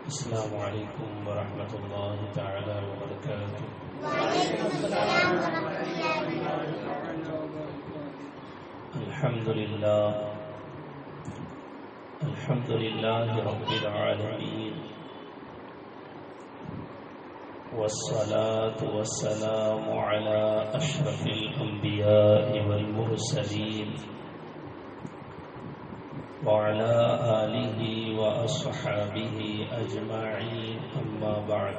السلام علیکم ورحمۃ اللہ تعالی وبرکاتہ۔ وعلیکم السلام ورحمۃ اللہ وبرکاتہ۔ الحمد للہ رب العالمین، والصلاة والسلام علی اشرف الانبیاء والمرسلین وعلى آلہ واصحابہ اجمعین، اما بعد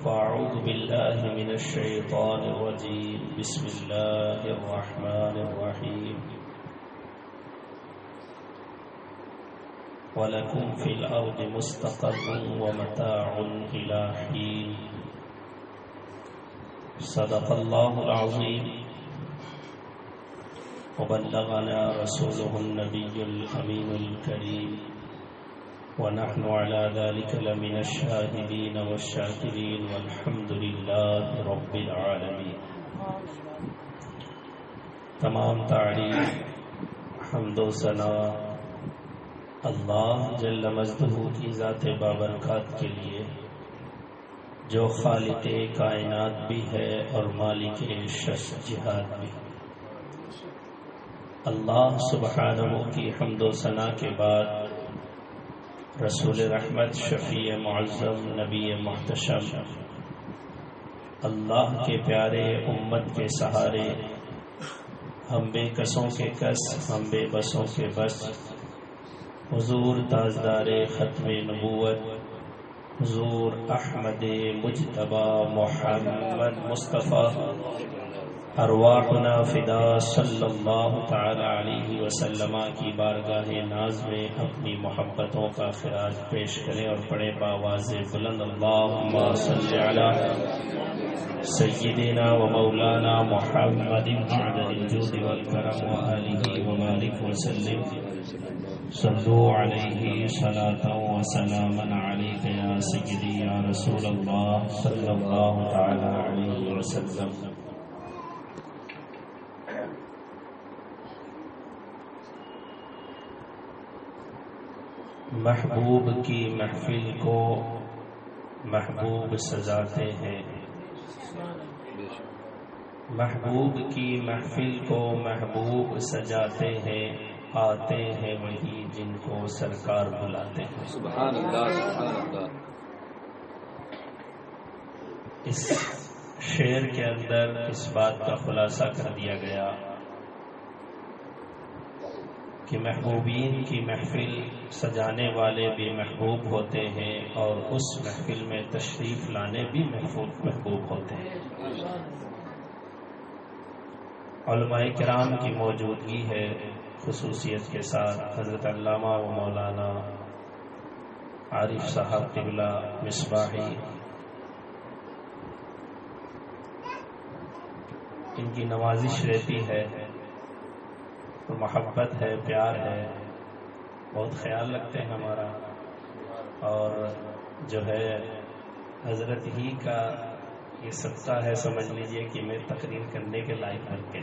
فاعوذ باللہ من الشیطان الرجیم، بسم اللہ الرحمن الرحیم۔ وَلَكُمْ فِي الْأَرْضِ مُسْتَقَرٌّ وَمَتَاعٌ إِلَىٰ حِينٍ۔ صدق اللہ العظیم وبلغنا رسوله النبي الأمين الكريم، ونحن على ذلك لمن الشاهدين والشاكرين، والحمد لله رب العالمين۔ تمام تعریف، حمد و ثنا اللہ جل مجدہ کی ذات بابرکات کے لیے، جو خالق کائنات بھی ہے اور مالک شش جہاد بھی۔ اللہ سبحانہ کی حمد و ثنا کے بعد رسول رحمت، شفیع معظم، نبی محتشم، اللہ کے پیارے، امت کے سہارے، ہم بے کسوں کے کس، ہم بے بسوں کے بس، حضور تاجدار ختم نبوت، حضور احمد مجتبی محمد مصطفیٰ، ارواحنا فدا صلی اللہ تعالی علیہ وسلم کی بارگاہ ناز میں اپنی محبتوں کا خراج پیش کریں اور پڑھے باواز بلند، اللہم صلی علی سیدنا و مولانا محمد عدد الجود والکرم وآلہ وبارک وسلم، صلو علیہ صلاۃ و سلاما علیک یا سیدی یا رسول اللہ صلی اللہ تعالی علیہ وسلم۔ محبوب کی محفل کو محبوب سجاتے ہیں، محبوب کی محفل کو محبوب سجاتے ہیں، آتے ہیں وہی جن کو سرکار بلاتے ہیں۔ سبحان اللہ، سبحان اللہ۔ اس شعر کے اندر اس بات کا خلاصہ کر دیا گیا کہ محبوبین کی محفل سجانے والے بھی محبوب ہوتے ہیں، اور اس محفل میں تشریف لانے بھی محبوب ہوتے ہیں۔ علماء کرام کی موجودگی ہے، خصوصیت کے ساتھ حضرت علامہ و مولانا عارف صاحب قبلہ مصباحی، ان کی نوازش رہتی ہے، محبت ہے، پیار ہے، بہت خیال رکھتے ہیں ہمارا، اور جو ہے حضرت ہی کا یہ صدقہ ہے، سمجھ لیجئے کہ میں تقریر کرنے کے لائق بن کے۔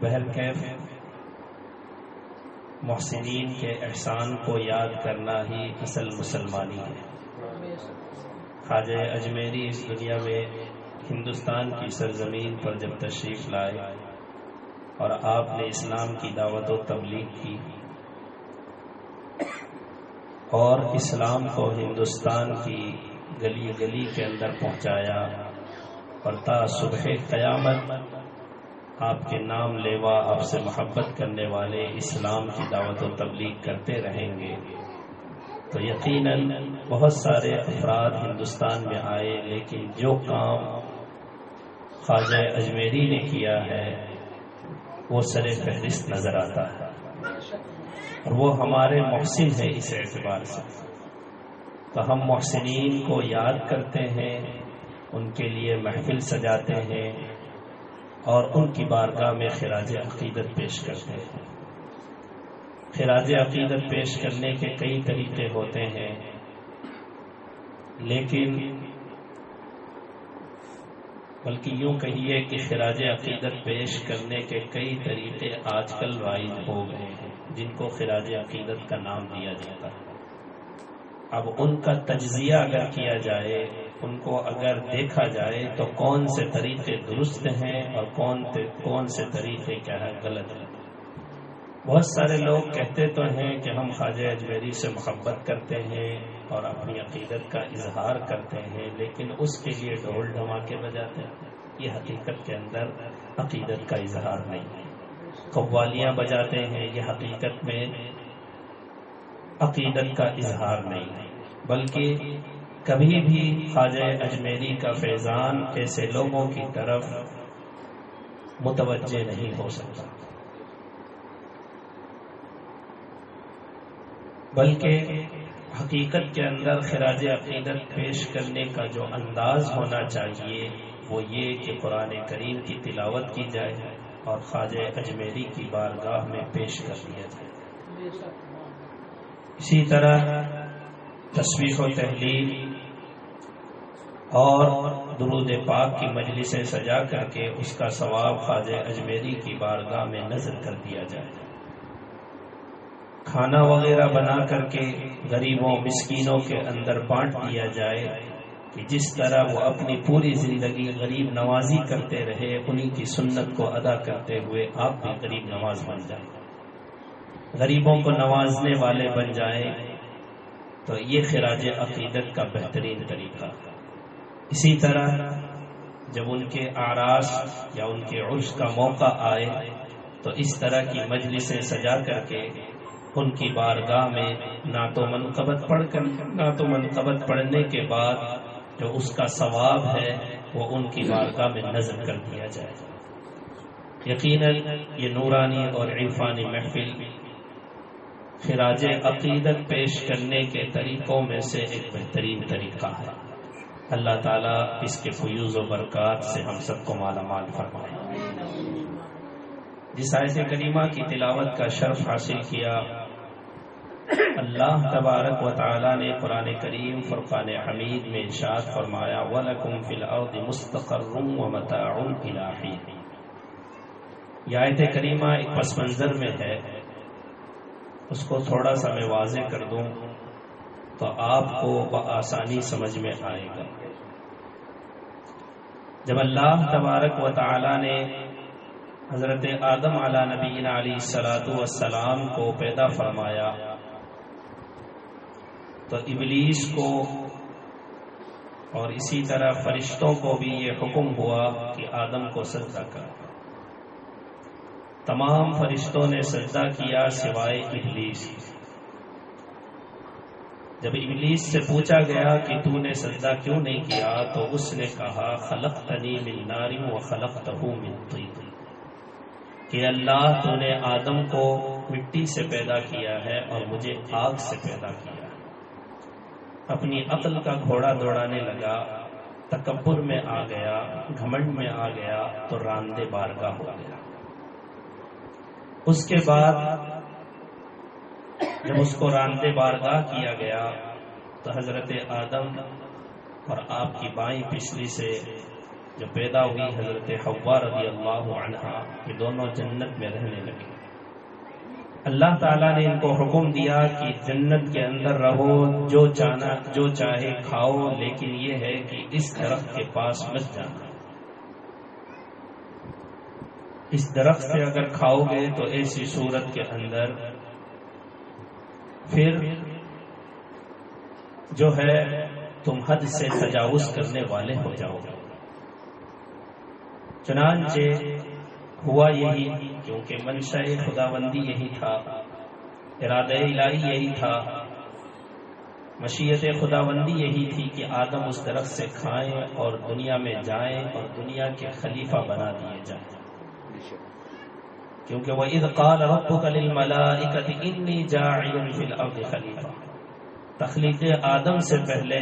بہرکیف محسنین کے احسان کو یاد کرنا ہی اصل مسلمانی ہے۔ خواجہ اجمیری اس دنیا میں ہندوستان کی سرزمین پر جب تشریف لائے اور آپ نے اسلام کی دعوت و تبلیغ کی اور اسلام کو ہندوستان کی گلی گلی کے اندر پہنچایا، اور تا صبح قیامت آپ کے نام لیوا، آپ سے محبت کرنے والے اسلام کی دعوت و تبلیغ کرتے رہیں گے، تو یقیناً بہت سارے افراد ہندوستان میں آئے، لیکن جو کام خواجہ اجمیری نے کیا ہے وہ سر فہرست نظر آتا ہے، اور وہ ہمارے محسن ہے۔ اس اعتبار سے تو ہم محسنین کو یاد کرتے ہیں، ان کے لیے محفل سجاتے ہیں، اور ان کی بارگاہ میں خراج عقیدت پیش کرتے ہیں۔ خراج عقیدت پیش کرنے کے کئی طریقے ہوتے ہیں، لیکن بلکہ یوں کہیے کہ خراج عقیدت پیش کرنے کے کئی طریقے آج کل رائج ہو گئے ہیں۔ جن کو خراج عقیدت کا نام دیا جاتا ہے۔ اب ان کا تجزیہ اگر کیا جائے، ان کو اگر دیکھا جائے تو کون سے طریقے درست ہیں اور کون سے طریقے کیا ہے غلط ہیں۔ بہت سارے لوگ کہتے تو ہیں کہ ہم خواجہ اجمیری سے محبت کرتے ہیں اور اپنی عقیدت کا اظہار کرتے ہیں، لیکن اس کے لیے ڈھول ڈھماکے بجاتے ہیں۔ یہ حقیقت کے اندر عقیدت کا اظہار نہیں ہے۔ قوالیاں بجاتے ہیں، یہ حقیقت میں عقیدت کا اظہار نہیں ہے، بلکہ کبھی بھی خواجہ اجمیری کا فیضان ایسے لوگوں کی طرف متوجہ نہیں ہو سکتا، بلکہ حقیقت کے اندر خراج عقیدت پیش کرنے کا جو انداز ہونا چاہیے وہ یہ کہ قرآن کریم کی تلاوت کی جائے اور خواجہ اجمیری کی بارگاہ میں پیش کر دیا جائے۔ اسی طرح تسبیح و تہلیل اور درود پاک کی مجلسیں سجا کر کے اس کا ثواب خواجہ اجمیری کی بارگاہ میں نذر کر دیا جائے۔ کھانا وغیرہ بنا کر کے غریبوں مسکینوں کے اندر بانٹ دیا جائے کہ جس طرح وہ اپنی پوری زندگی غریب نوازی کرتے رہے، انہی کی سنت کو ادا کرتے ہوئے آپ بھی غریب نواز بن جائیں، غریبوں کو نوازنے والے بن جائیں، تو یہ خراج عقیدت کا بہترین طریقہ۔ اسی طرح جب ان کے اعراس یا ان کے عرس کا موقع آئے تو اس طرح کی مجلسیں سجا کر کے ان کی بارگاہ میں نعت و منقبت پڑھنے کے بعد جو اس کا ثواب ہے وہ ان کی بارگاہ میں نذر کر دیا جائے۔ یقیناً یہ نورانی اور عرفانی محفل خراج عقیدت پیش کرنے کے طریقوں میں سے ایک بہترین طریقہ ہے۔ اللہ تعالیٰ اس کے فیوز و برکات سے ہم سب کو مالا مال فرمائے۔ جس آیت کریمہ کی تلاوت کا شرف حاصل کیا، اللہ تبارک و تعالیٰ نے قرآن کریم فرقان حمید میں ارشاد فرمایا وَلَكُمْ فِي الْأَرْضِ مُسْتَقَرٌّ وَمَتَاعٌ إِلَىٰ حِينٍ۔ یہ آیت کریمہ ایک پس منظر میں ہے، اس کو تھوڑا سا میں واضح کر دوں تو آپ کو بآسانی سمجھ میں آئے گا۔ جب اللہ تبارک و تعالی نے حضرت آدم علیہ نبینا علیہ السلام کو پیدا فرمایا تو ابلیس کو اور اسی طرح فرشتوں کو بھی یہ حکم ہوا کہ آدم کو سجدہ کرو۔ تمام فرشتوں نے سجدہ کیا سوائے ابلیس۔ جب ابلیس سے پوچھا گیا کہ تو نے سجدہ کیوں نہیں کیا تو اس نے کہا خلقتنی من نار وخلقتہ من طین، کہ اللہ تو نے آدم کو مٹی سے پیدا کیا ہے اور مجھے آگ سے پیدا کیا ہے۔ اپنی عقل کا گھوڑا دوڑانے لگا، تکبر میں آ گیا، گھمنڈ میں آ گیا تو راندے بارگاہ ہو گیا۔ اس کے بعد جب اس کو راندے بارگاہ کیا گیا تو حضرت آدم اور آپ کی بائیں پسلی سے جو پیدا ہوئی حضرت حوا رضی اللہ عنہا، یہ دونوں جنت میں رہنے لگے۔ اللہ تعالیٰ نے ان کو حکم دیا کہ جنت کے اندر رہو، جو چاہے کھاؤ، لیکن یہ ہے کہ اس درخت کے پاس مت جانا۔ اس درخت سے اگر کھاؤ گے تو ایسی صورت کے اندر پھر جو ہے تم حد سے تجاوز کرنے والے ہو جاؤ گے۔ چنانچہ ہوا یہی، کیونکہ منشاء خداوندی یہی تھا، ارادہ الہی یہی تھا، مشیت خداوندی یہی تھی کہ آدم اس درخت سے کھائیں اور دنیا میں جائیں اور دنیا کے خلیفہ بنا دیے جائیں۔ کیونکہ وَإِذْ قَالَ رَبُّكَ لِلْمَلَائِكَةِ إِنِّي جَاعِلٌ فِي الْأَرْضِ خَلِيفَةً، تخلیق آدم سے پہلے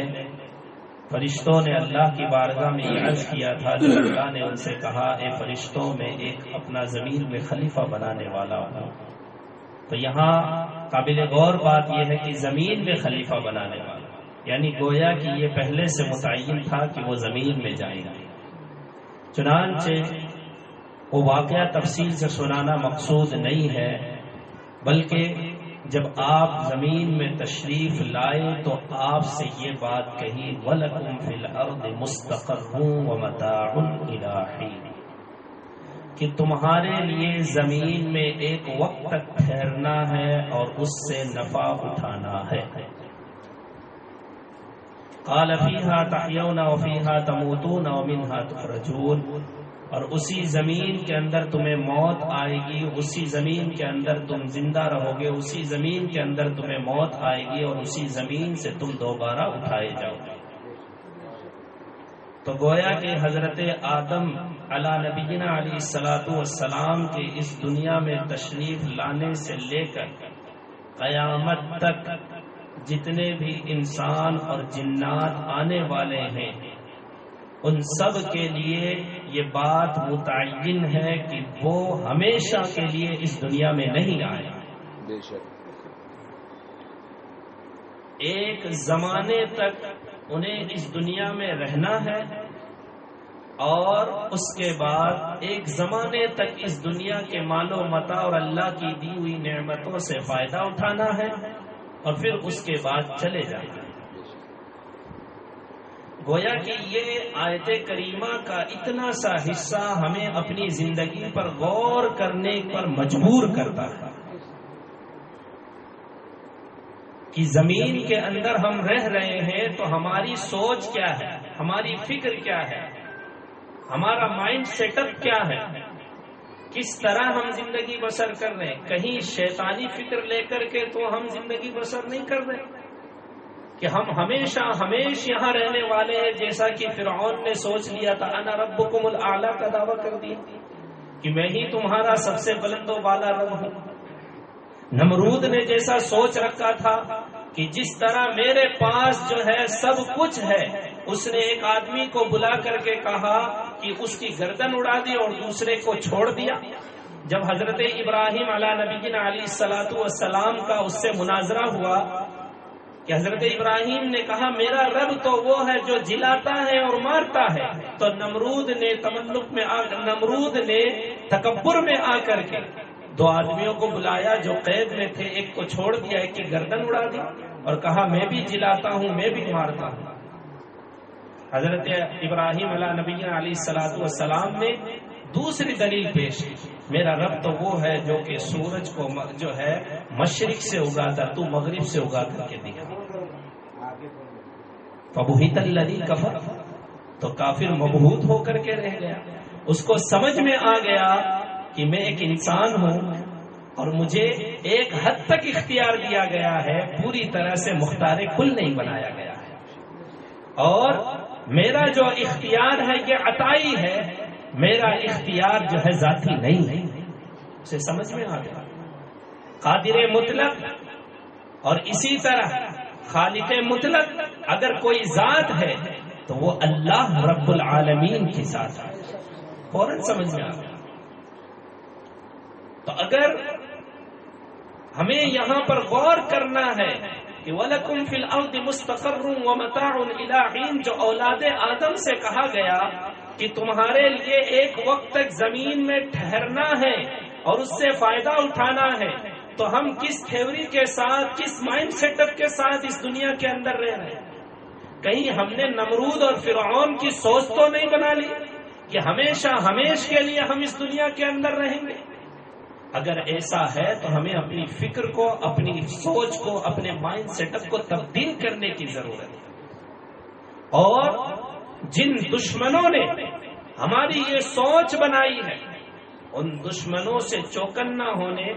فرشتوں نے اللہ کی بارگاہ میں یہ عرض کیا تھا جب اللہ نے ان سے کہا اے فرشتوں میں ایک اپنا زمین میں خلیفہ بنانے والا ہوں، تو یہاں قابل غور بات یہ ہے کہ زمین میں خلیفہ بنانے والا، یعنی گویا کہ یہ پہلے سے متعین تھا کہ وہ زمین میں جائے گا۔ چنانچہ وہ واقعہ تفصیل سے سنانا مقصود نہیں ہے، بلکہ جب آپ زمین میں تشریف لائے تو آپ سے یہ بات کہی وَلَكُمْ فِي الْأَرْضِ مُسْتَقَرٌّ وَمَتَاعٌ إِلَىٰ حِينٍ، کہ تمہارے لیے زمین میں ایک وقت تک ٹھہرنا ہے اور اس سے نفع اٹھانا ہے۔ قَالَ فِيهَا تَحْيَوْنَ وَفِيهَا تَمُوتُونَ وَمِنْهَا تُخْرَجُونَ، اور اسی زمین کے اندر تمہیں موت آئے گی، اسی زمین کے اندر تم زندہ رہو گے، اسی زمین کے اندر تمہیں موت آئے گی اور اسی زمین سے تم دوبارہ اٹھائے جاؤ گے۔ تو گویا کہ حضرت آدم علی نبینا علیہ الصلوۃ والسلام کے اس دنیا میں تشریف لانے سے لے کر قیامت تک جتنے بھی انسان اور جنات آنے والے ہیں، ان سب کے لیے یہ بات متعین ہے کہ وہ ہمیشہ کے لیے اس دنیا میں نہیں آئے، بے شک ایک زمانے تک انہیں اس دنیا میں رہنا ہے اور اس کے بعد ایک زمانے تک اس دنیا کے مال و متاع اور اللہ کی دی ہوئی نعمتوں سے فائدہ اٹھانا ہے اور پھر اس کے بعد چلے جانا ہے۔ گویا کہ یہ آیت کریمہ کا اتنا سا حصہ ہمیں اپنی زندگی پر غور کرنے پر مجبور کرتا ہے کہ زمین کے اندر ہم رہ رہے ہیں تو ہماری سوچ کیا ہے، ہماری فکر کیا ہے، ہمارا مائنڈ سیٹ اپ کیا ہے، کس طرح ہم زندگی بسر کر رہے ہیں۔ کہیں شیطانی فکر لے کر کے تو ہم زندگی بسر نہیں کر رہے کہ ہم ہمیشہ یہاں رہنے والے ہیں، جیسا کہ فرعون نے سوچ لیا تھا انا ربکم الاعلی کا دعویٰ کر دیا کہ میں ہی تمہارا سب سے بلند و بالا رب ہوں۔ نمرود نے جیسا سوچ رکھا تھا کہ جس طرح میرے پاس جو ہے سب کچھ ہے، اس نے ایک آدمی کو بلا کر کے کہا کہ اس کی گردن اڑا دی اور دوسرے کو چھوڑ دیا۔ جب حضرت ابراہیم علیہ نبینا علیہ الصلوۃ والسلام کا اس سے مناظرہ ہوا کہ حضرت ابراہیم نے کہا میرا رب تو وہ ہے جو جلاتا ہے اور مارتا ہے، تو نمرود نے تکبر میں آ کر کے دو آدمیوں کو بلایا جو قید میں تھے، ایک کو چھوڑ دیا، ایک کی گردن اڑا دی اور کہا میں بھی جلاتا ہوں، میں بھی مارتا ہوں۔ حضرت ابراہیم علیہ نبینا علیہ الصلوۃ والسلام نے دوسری دلیل پیش کی، میرا رب تو وہ ہے جو کہ سورج کو جو ہے مشرق سے اگاتا، تو مغرب سے اگا کر کے دکھا۔ فبہت الذی کفر، تو کافر مبہوت ہو کر کے رہ گیا، اس کو سمجھ میں آ گیا کہ میں ایک انسان ہوں اور مجھے ایک حد تک اختیار دیا گیا ہے، پوری طرح سے مختار کل نہیں بنایا گیا ہے، اور میرا جو اختیار ہے یہ عطائی ہے، میرا اختیار جو ہے ذاتی نہیں ہے۔ اسے سمجھ میں آ گیا قادر مطلق، اور اسی طرح خالق مطلق اگر کوئی ذات ہے تو وہ اللہ رب العالمین کی ذات ہے، فوراً سمجھ میں آ گیا۔ تو اگر ہمیں یہاں پر غور کرنا ہے کہ وَلَكُمْ فِي الْأَرْضِ مُسْتَقَرٌّ وَمَتَاعٌ إِلَىٰ حِينٍ، جو اولاد آدم سے کہا گیا کہ تمہارے لیے ایک وقت تک زمین میں ٹھہرنا ہے اور اس سے فائدہ اٹھانا ہے، تو ہم کس تھیوری کے ساتھ، کس مائنڈ سیٹ اپ کے ساتھ اس دنیا کے اندر رہ رہے ہیں؟ کہیں ہم نے نمرود اور فرعون کی سوچ تو نہیں بنا لی کہ ہمیشہ کے لیے ہم اس دنیا کے اندر رہیں گے؟ اگر ایسا ہے تو ہمیں اپنی فکر کو، اپنی سوچ کو، اپنے مائنڈ سیٹ اپ کو تبدیل کرنے کی ضرورت ہے، اور جن دشمنوں نے ہماری یہ سوچ بنائی ہے ان دشمنوں سے چوکنا ہونے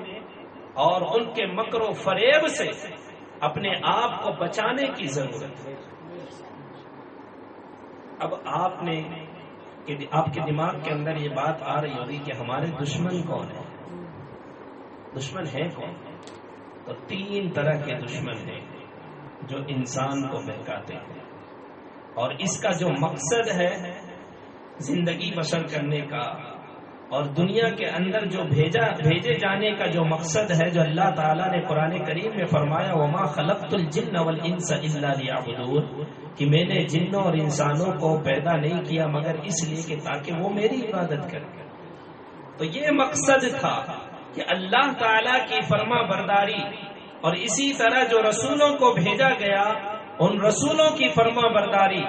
اور ان کے مکر و فریب سے اپنے آپ کو بچانے کی ضرورت ہے۔ اب آپ کے دماغ کے اندر یہ بات آ رہی ہوگی کہ ہمارے دشمن کون ہیں؟ دشمن ہے کون؟ تو تین طرح کے دشمن ہیں جو انسان کو بہکاتے ہیں، اور اس کا جو مقصد ہے زندگی بسر کرنے کا اور دنیا کے اندر جو بھیجے جانے کا جو مقصد ہے، جو اللہ تعالیٰ نے قرآن کریم میں فرمایا وَمَا خَلَقْتُ الْجِنَّ وَالْإِنسَ إِلَّا لِيَعْبُدُونَ، کہ میں نے جنوں اور انسانوں کو پیدا نہیں کیا مگر اس لیے کہ تاکہ وہ میری عبادت کریں۔ تو یہ مقصد تھا کہ اللہ تعالی کی فرما برداری اور اسی طرح جو رسولوں کو بھیجا گیا ان رسولوں کی فرما برداری،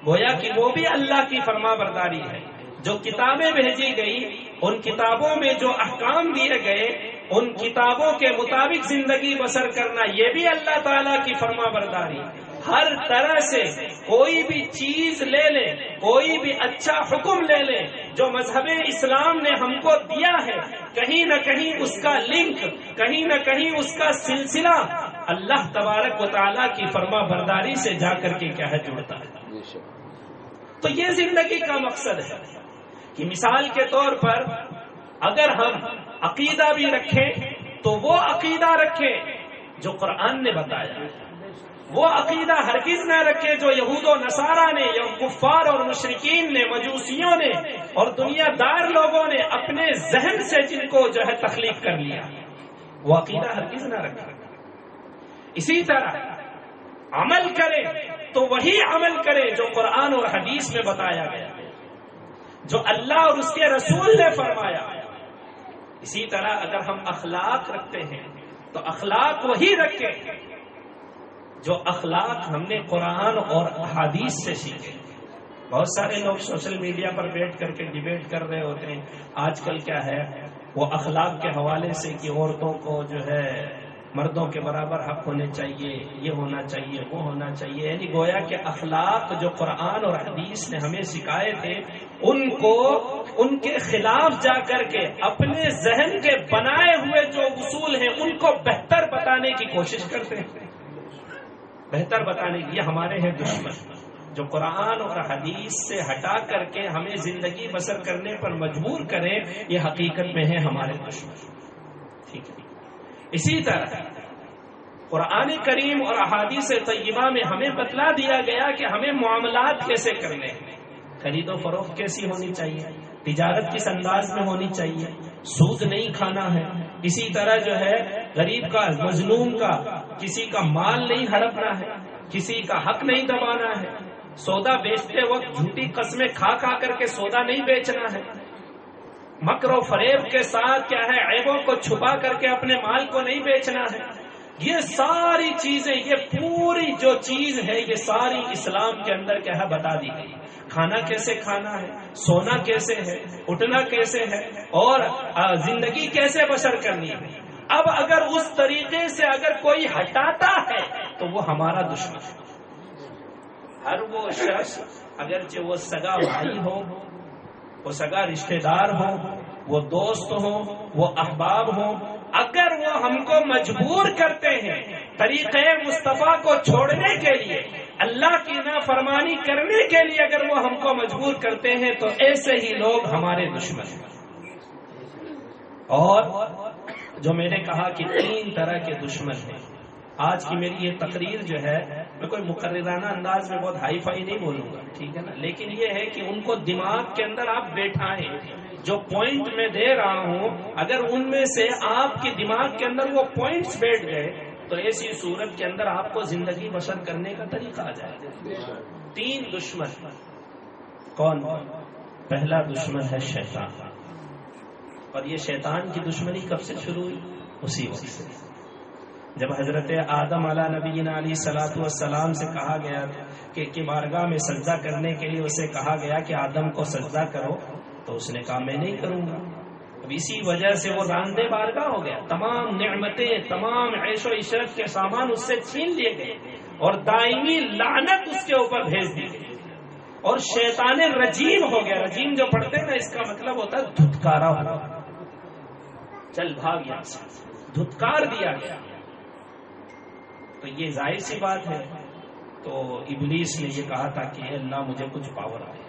گویا کہ وہ بھی اللہ کی فرما برداری ہے۔ جو کتابیں بھیجی گئی ان کتابوں میں جو احکام دیے گئے ان کتابوں کے مطابق زندگی بسر کرنا، یہ بھی اللہ تعالیٰ کی فرما برداری۔ ہر طرح سے کوئی بھی چیز لے لے، کوئی بھی اچھا حکم لے لے جو مذہب اسلام نے ہم کو دیا ہے، کہیں نہ کہیں اس کا لنک، کہیں نہ کہیں اس کا سلسلہ اللہ تبارک و تعالیٰ کی فرما برداری سے جا کر کے کیا ہے جڑتا ہے۔ تو یہ زندگی کا مقصد ہے کہ مثال کے طور پر اگر ہم عقیدہ بھی رکھیں تو وہ عقیدہ رکھیں جو قرآن نے بتایا، وہ عقیدہ ہرگز نہ رکھے جو یہود و نصارہ نے یا کفار اور مشرکین نے، مجوسیوں نے اور دنیا دار لوگوں نے اپنے ذہن سے جن کو جو ہے تخلیق کر لیا، وہ عقیدہ ہرگز نہ رکھے۔ اسی طرح عمل کرے تو وہی عمل کرے جو قرآن اور حدیث میں بتایا گیا، جو اللہ اور اس کے رسول نے فرمایا۔ اسی طرح اگر ہم اخلاق رکھتے ہیں تو اخلاق وہی رکھے جو اخلاق ہم نے قرآن اور حدیث سے سیکھے۔ بہت سارے لوگ سوشل میڈیا پر بیٹھ کر کے ڈیبیٹ کر رہے ہوتے ہیں۔ آج کل کیا ہے، وہ اخلاق کے حوالے سے کہ عورتوں کو جو ہے مردوں کے برابر حق ہونے چاہیے، یہ ہونا چاہیے، وہ ہونا چاہیے، یعنی گویا کہ اخلاق جو قرآن اور حدیث نے ہمیں سکھائے تھے ان کو ان کے خلاف جا کر کے اپنے ذہن کے بنائے ہوئے جو اصول ہیں ان کو بہتر بتانے کی کوشش کرتے ہیں، بہتر بتانے کی۔ یہ ہمارے ہیں دشمن جو قرآن اور حدیث سے ہٹا کر کے ہمیں زندگی بسر کرنے پر مجبور کریں، یہ حقیقت میں ہے ہمارے دشمن۔ ٹھیک ہے، اسی طرح قرآن کریم اور احادیث طیبہ میں ہمیں بتلا دیا گیا کہ ہمیں معاملات کیسے کرنے ہیں، خرید و فروخت کیسی ہونی چاہیے، تجارت کس انداز میں ہونی چاہیے، سود نہیں کھانا ہے، اسی طرح جو ہے غریب کا، مظلوم کا، کسی کا مال نہیں ہڑپنا ہے، کسی کا حق نہیں دبانا ہے، سودا بیچتے وقت جھوٹی قسمیں کھا کھا کر کے سودا نہیں بیچنا ہے، مکر و فریب کے ساتھ کیا ہے عیبوں کو چھپا کر کے اپنے مال کو نہیں بیچنا ہے۔ یہ ساری چیزیں، یہ پوری جو چیز ہے یہ ساری اسلام کے اندر کیا ہے بتا دی گئی۔ کھانا کیسے کھانا ہے، سونا کیسے ہے، اٹھنا کیسے ہے اور زندگی کیسے بسر کرنی ہے۔ اب اگر اس طریقے سے اگر کوئی ہٹاتا ہے تو وہ ہمارا دشمن ہے۔ ہر وہ شخص اگرچہ وہ سگا بھائی ہو، وہ سگا رشتہ دار ہو، وہ دوست ہو، وہ احباب ہو، اگر وہ ہم کو مجبور کرتے ہیں طریقے مصطفیٰ کو چھوڑنے کے لیے، اللہ کی نافرمانی کرنے کے لیے اگر وہ ہم کو مجبور کرتے ہیں تو ایسے ہی لوگ ہمارے دشمن ہیں۔ اور جو میں نے کہا کہ 3 طرح کے دشمن ہیں، آج کی میری یہ تقریر جو ہے میں کوئی مقررانہ انداز میں بہت ہائی فائی نہیں بولوں گا، ٹھیک ہے نا، لیکن یہ ہے کہ ان کو دماغ کے اندر آپ بیٹھائیں۔ جو پوائنٹ میں دے رہا ہوں اگر ان میں سے آپ کے دماغ کے اندر وہ پوائنٹس بیٹھ گئے تو ایسی صورت کے اندر آپ کو زندگی بسر کرنے کا طریقہ آ جائے گا۔ 3 دشمن کون؟ پہلا دشمن ہے شیطان، اور یہ شیطان کی دشمنی کب سے شروع ہوئی؟ اسی وقت سے جب حضرت آدم علیہ نبینا علیہ الصلوۃ والسلام سے کہا گیا کہ بارگاہ میں سجدہ کرنے کے لیے اسے کہا گیا کہ آدم کو سجدہ کرو، تو اس نے کہا میں نہیں کروں گا۔ اب اسی وجہ سے وہ راندے بارگاہ ہو گیا، تمام نعمتیں، تمام عیش و عشرت کے سامان اس سے چھین لیے گئے اور دائمی لعنت اس کے اوپر بھیج دی گئی، اور شیطان رجیم ہو گیا۔ رجیم جو پڑھتے ہیں نا اس کا مطلب ہوتا ہے دھتکارا ہوا، چل بھاگ یہاں سے، دھتکار دیا گیا۔ تو یہ ظاہر سی بات ہے، تو ابلیس نے یہ کہا تھا کہ اے اللہ مجھے کچھ پاور آئے،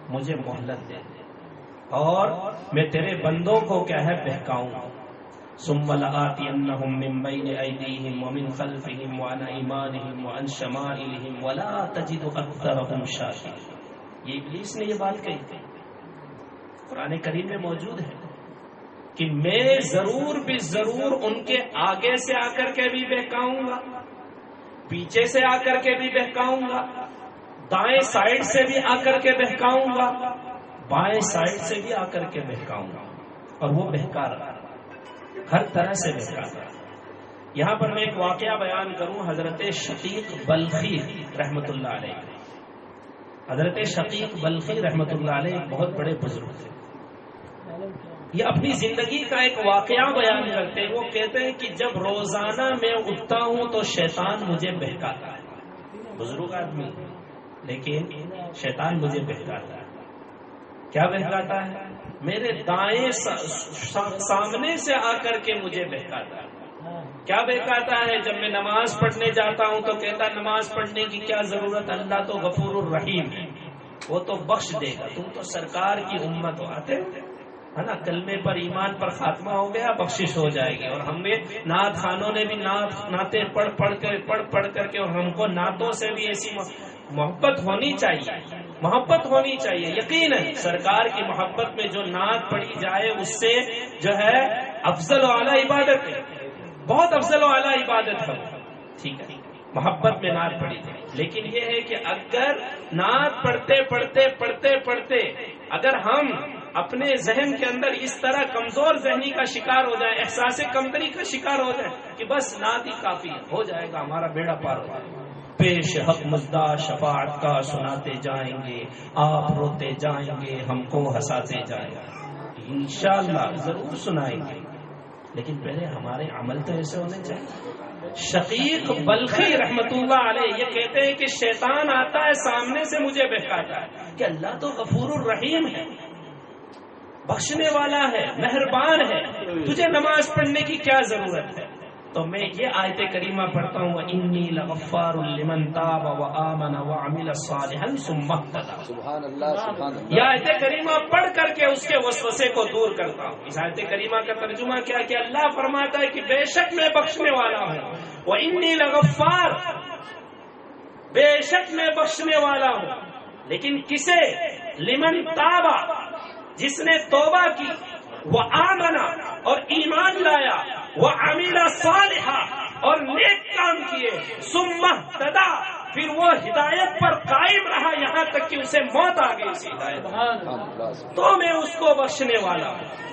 مجھے مہلت دے دے اور میں تیرے بندوں کو کیا ہے بہکاؤں گا۔ ثم لآتینہم من بین ایدیہم ومن خلفہم وعن ایمانہم وعن شمائلہم ولا تجد اکثرہم شاکرین۔ یہ ابلیس نے یہ بات کہی تھی، قرآن کریم میں موجود ہے کہ میں ضرور بھی ضرور ان کے آگے سے آ کر کے بھی بہکاؤں گا، پیچھے سے آ کر کے بھی بہکاؤں گا، دائیں سائڈ سے بھی آ کر کے بہکاؤں گا، بائیں سائڈ سے بھی آ کر کے بہکاؤں گا، اور وہ بہکا رہا۔ ہر طرح سے بہکاتا ہے۔ یہاں پر میں ایک واقعہ بیان کروں، حضرت شقیق بلخی رحمۃ اللہ علیہ۔ حضرت شقیق بلخی رحمۃ اللہ علیہ ایک بہت بڑے بزرگ تھے۔ یہ اپنی زندگی کا ایک واقعہ بیان کرتے ہیں۔ وہ کہتے ہیں کہ جب روزانہ میں اٹھتا ہوں تو شیطان مجھے بہکاتا ہے۔ بزرگ آدمی لیکن شیطان مجھے بہکاتا ہے۔ کیا بہکاتا ہے؟ میرے دائیں سامنے سے آ کر کے مجھے بہکاتا ہے۔ کیا بہکاتا ہے؟ جب میں نماز پڑھنے جاتا ہوں تو کہتا ہے نماز پڑھنے کی کیا ضرورت، اللہ تو غفور الرحیم ہے، وہ تو بخش دے گا، تم تو سرکار کی امت ہو، آتے ہے نا، کلمے پر ایمان پر خاتمہ ہو گیا، بخشش ہو جائے گی۔ اور ہم نے نعت خانوں نے بھی نعتیں پڑھ کر کے، اور ہم کو نعتوں سے بھی ایسی محبت ہونی چاہیے، محبت ہونی چاہیے۔ یقین ہے سرکار کی محبت میں جو نعت پڑھی جائے اس سے جو ہے افضل و اعلیٰ عبادت ہے، بہت افضل و اعلیٰ عبادت ہے، ٹھیک ہے، محبت میں نعت پڑھی جائے۔ لیکن یہ ہے کہ اگر نعت پڑھتے اگر ہم اپنے ذہن کے اندر اس طرح کمزور ذہنی کا شکار ہو جائے، احساس کمتری کا شکار ہو جائے کہ بس نعت ہی کافی ہو جائے گا، ہمارا بیڑا پار ہو جائے گا، پیش حق مزدہ شفاعت کا سناتے جائیں گے، آپ روتے جائیں گے، ہم کو ہنساتے جائیں گے، انشاءاللہ ضرور سنائیں گے، لیکن پہلے ہمارے عمل تو ایسے ہونے چاہیے۔ شقیق بلخی رحمت اللہ علیہ یہ کہتے ہیں کہ شیطان آتا ہے سامنے سے مجھے بہکاتا ہے کہ اللہ تو غفور الرحیم ہے، بخشنے والا ہے، مہربان ہے، تجھے نماز پڑھنے کی کیا ضرورت ہے؟ تو میں یہ آیت کریمہ پڑھتا ہوں، انی لغفار لمن تاب وآمن وعمل صالحا ثم اهتدى۔ سبحان اللہ، سبحان اللہ۔ یہ آیت کریمہ پڑھ کر کے اس کے وسوسے کو دور کرتا ہوں۔ اس آیت کریمہ کا ترجمہ کیا کہ اللہ فرماتا ہے کہ بے شک میں بخشنے والا ہوں، وانی لغفار، بے شک میں بخشنے والا ہوں، لیکن کسے؟ لمن تاب، جس نے توبہ کی، وآمن اور ایمان لایا، وعمل صالحا اور نیک کام کیے، ثم اهتدى پھر وہ ہدایت پر قائم رہا یہاں تک کہ اسے موت آ گئی اسی ہدایت، تو میں اس کو بخشنے والا ہوں۔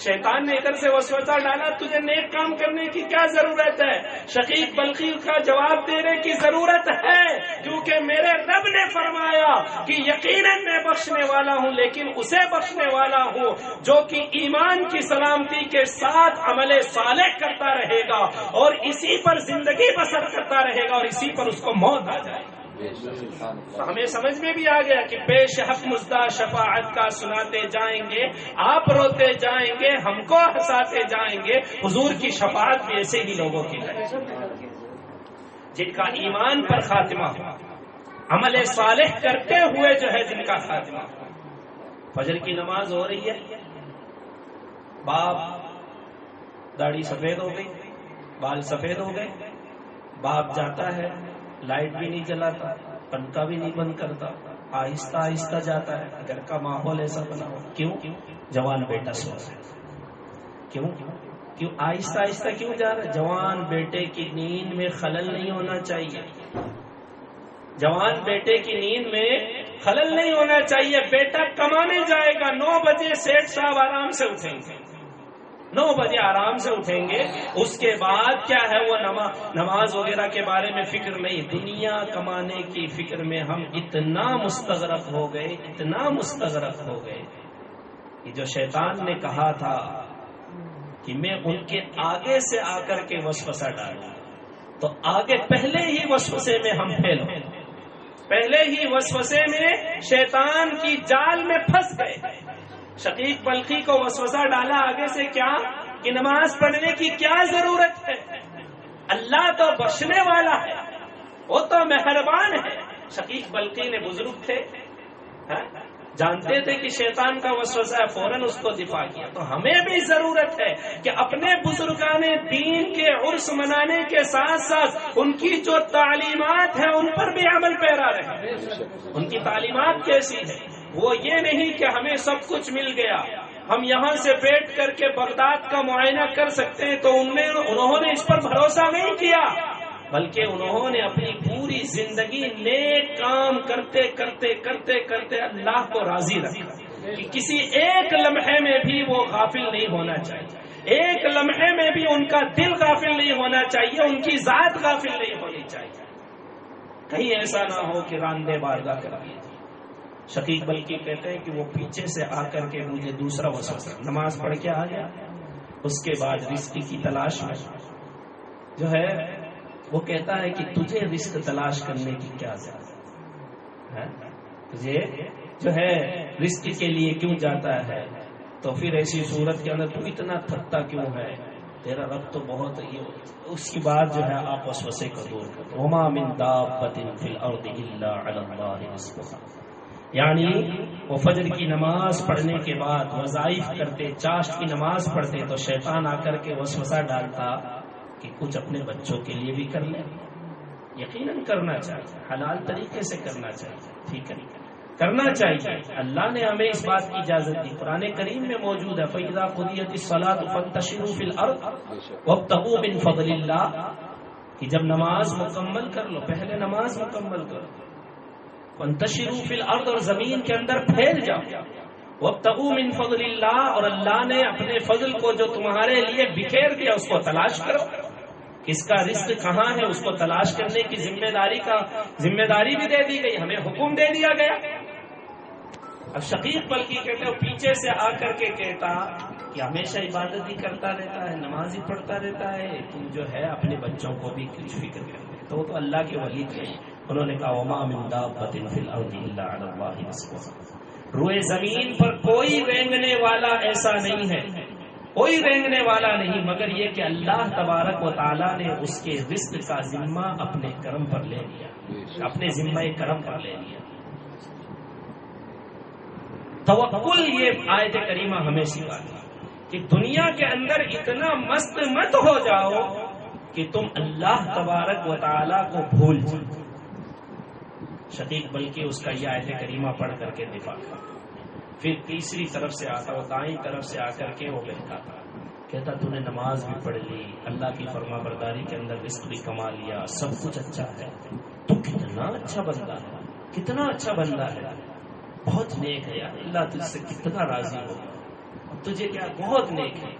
شیطان نے ادھر سے وسوسہ ڈالا، تجھے نیک کام کرنے کی کیا ضرورت ہے؟ شقیق بلخی کا جواب دینے کی ضرورت ہے، کیونکہ میرے رب نے فرمایا کہ یقیناً میں بخشنے والا ہوں، لیکن اسے بخشنے والا ہوں جو کہ ایمان کی سلامتی کے ساتھ عمل صالح کرتا رہے گا اور اسی پر زندگی بسر کرتا رہے گا اور اسی پر اس کو موت آ جائے گی۔ تو ہمیں سمجھ میں بھی آ گیا کہ پیش حق مزدہ شفاعت کا سناتے جائیں گے، آپ روتے جائیں گے، ہم کو ہنساتے جائیں گے، حضور کی شفاعت بھی ایسے ہی لوگوں کی ہے جن کا ایمان پر خاتمہ ہو، عمل صالح کرتے ہوئے جو ہے جن کا خاتمہ ہو۔ فجر کی نماز ہو رہی ہے، باپ داڑھی سفید ہو گئی، بال سفید ہو گئے، باپ جاتا ہے، لائٹ بھی نہیں جلاتا، پنکھا بھی نہیں بند کرتا، آہستہ آہستہ جاتا ہے، گھر کا ماحول ایسا بنا ہو، کیوں؟ جوان بیٹا سو رہا ہے، کیوں آہستہ آہستہ کیوں جا رہا ہے؟ جوان بیٹے کی نیند میں خلل نہیں ہونا چاہیے، جوان بیٹے کی نیند میں خلل نہیں ہونا چاہیے۔ بیٹا کمانے جائے گا، 9 بجے سیٹ صاحب آرام سے اٹھیں گے، 9 بجے آرام سے اٹھیں گے، اس کے بعد کیا ہے وہ نماز وغیرہ کے بارے میں فکر نہیں، دنیا کمانے کی فکر میں ہم اتنا مستغرق ہو گئے کہ جو شیطان نے کہا تھا کہ میں ان کے آگے سے آ کر کے وسوسہ ڈالوں، تو آگے پہلے ہی وسوسے میں ہم فیل ہو، پہلے ہی وسوسے میں شیطان کی جال میں پھنس گئے۔ شقیق بلخی کو وسوسہ ڈالا آگے سے کیا کہ نماز پڑھنے کی کیا ضرورت ہے، اللہ تو بخشنے والا ہے، وہ تو مہربان ہے۔ شقیق بلخی نے بزرگ تھے، جانتے تھے کہ شیطان کا وسوسہ ہے، فوراً اس کو دفاع کیا۔ تو ہمیں بھی ضرورت ہے کہ اپنے بزرگان دین کے عرس منانے کے ساتھ ساتھ ان کی جو تعلیمات ہیں ان پر بھی عمل پیرا رہے۔ ان کی تعلیمات کیسی ہے؟ وہ یہ نہیں کہ ہمیں سب کچھ مل گیا، ہم یہاں سے بیٹھ کر کے بغداد کا معائنہ کر سکتے ہیں، تو انہوں نے اس پر بھروسہ نہیں کیا، بلکہ انہوں نے اپنی پوری زندگی نیک کام کرتے کرتے کرتے کرتے اللہ کو راضی رکھا کہ کسی ایک لمحے میں بھی وہ غافل نہیں ہونا چاہیے، ایک لمحے میں بھی ان کا دل غافل نہیں ہونا چاہیے، ان کی ذات غافل نہیں ہونی چاہیے، کہیں ایسا نہ ہو کہ راندے بارگاہ کر دیے۔ شقیق بلقی کہتے ہیں کہ وہ پیچھے سے آ کر کے مجھے دوسرا وسوسہ، نماز پڑھ کے آ گیا، اس کے بعد رزق کی تلاش میں جو ہے وہ کہتا ہے کہ تجھے رزق تلاش کرنے کی کیا ضرورت ہے، تجھے جو ہے رزق کے لیے کیوں جاتا ہے، تو پھر ایسی صورت کے اندر تو اتنا تھکتا کیوں ہے، تیرا رب تو بہت اس کی بات جو ہے آپ وسوسے کو دور کر دو۔ وما من دابۃ فی الارض الا علی اللہ رزقها، یعنی وہ فجر کی نماز پڑھنے کے بعد وظائف کرتے، چاشت کی نماز پڑھتے تو شیطان آ کر کے وسوسہ ڈالتا کہ کچھ اپنے بچوں کے لیے بھی کر لیں، یقیناً کرنا چاہیے، حلال طریقے سے کرنا چاہیے، ٹھیک ہے، کرنا چاہیے۔ اللہ نے ہمیں اس بات کی اجازت دی، قرآن کریم میں موجود ہے فَإِذَا قُضِيَتِ الصَّلَاةُ فَانتَشِرُوا فِي الْأَرْضِ وَابْتَغُوا مِن فَضْلِ اللَّهِ، کہ جب نماز مکمل کر لو، پہلے نماز مکمل کرو، فَانتَشِرُوا فِي الْأَرْضِ، اور زمین کے اندر پھیل جاؤ، وَابْتَغُوا مِن فَضْلِ اللَّهِ، اور اللہ نے اپنے فضل کو جو تمہارے لیے بکھیر دیا اس کو تلاش کرو، کس کا رزق کہاں ہے اس کو تلاش کرنے کی ذمہ داری بھی دے دی گئی، ہمیں حکم دے دیا گیا۔ اب شقیق بلقی کہتے ہیں پیچھے سے آ کر کے کہتا کہ ہمیشہ عبادت ہی کرتا رہتا ہے، نماز ہی پڑھتا رہتا ہے، تو جو ہے اپنے بچوں کو بھی کچھ فکر کرتے، تو وہ تو اللہ کے ولی تھے، انہوں نے کہا وما من دابۃ فی الارض الا علی اللہ رزقها، روئے زمین پر کوئی رینگنے والا ایسا نہیں ہے، کوئی رینگنے والا نہیں مگر یہ کہ اللہ تبارک و تعالی نے اس کے رزق کا ذمہ اپنے کرم پر لے لیا، اپنے ذمہ کرم پر لے لیا۔ توکل یہ آیت کریمہ ہمیں سکھاتی کہ دنیا کے اندر اتنا مست مت ہو جاؤ کہ تم اللہ تبارک و تعالی کو بھول جاؤ۔ شقیق بلکہ اس کا یہ آیت کریمہ پڑھ کر کے دفاع کرتا، پھر تیسری طرف سے آتا، وہ دائیں طرف سے آ کر کے وہ بہتا تھا، کہتا تو نے نماز بھی پڑھ لی، اللہ کی فرما برداری کے اندر رزق بھی کما لیا، سب کچھ اچھا ہے، تو کتنا اچھا بندہ ہے، کتنا اچھا بندہ ہے، بہت نیک ہے یار، اللہ تجھ سے کتنا راضی ہو، تجھے کیا بہت نیک ہے۔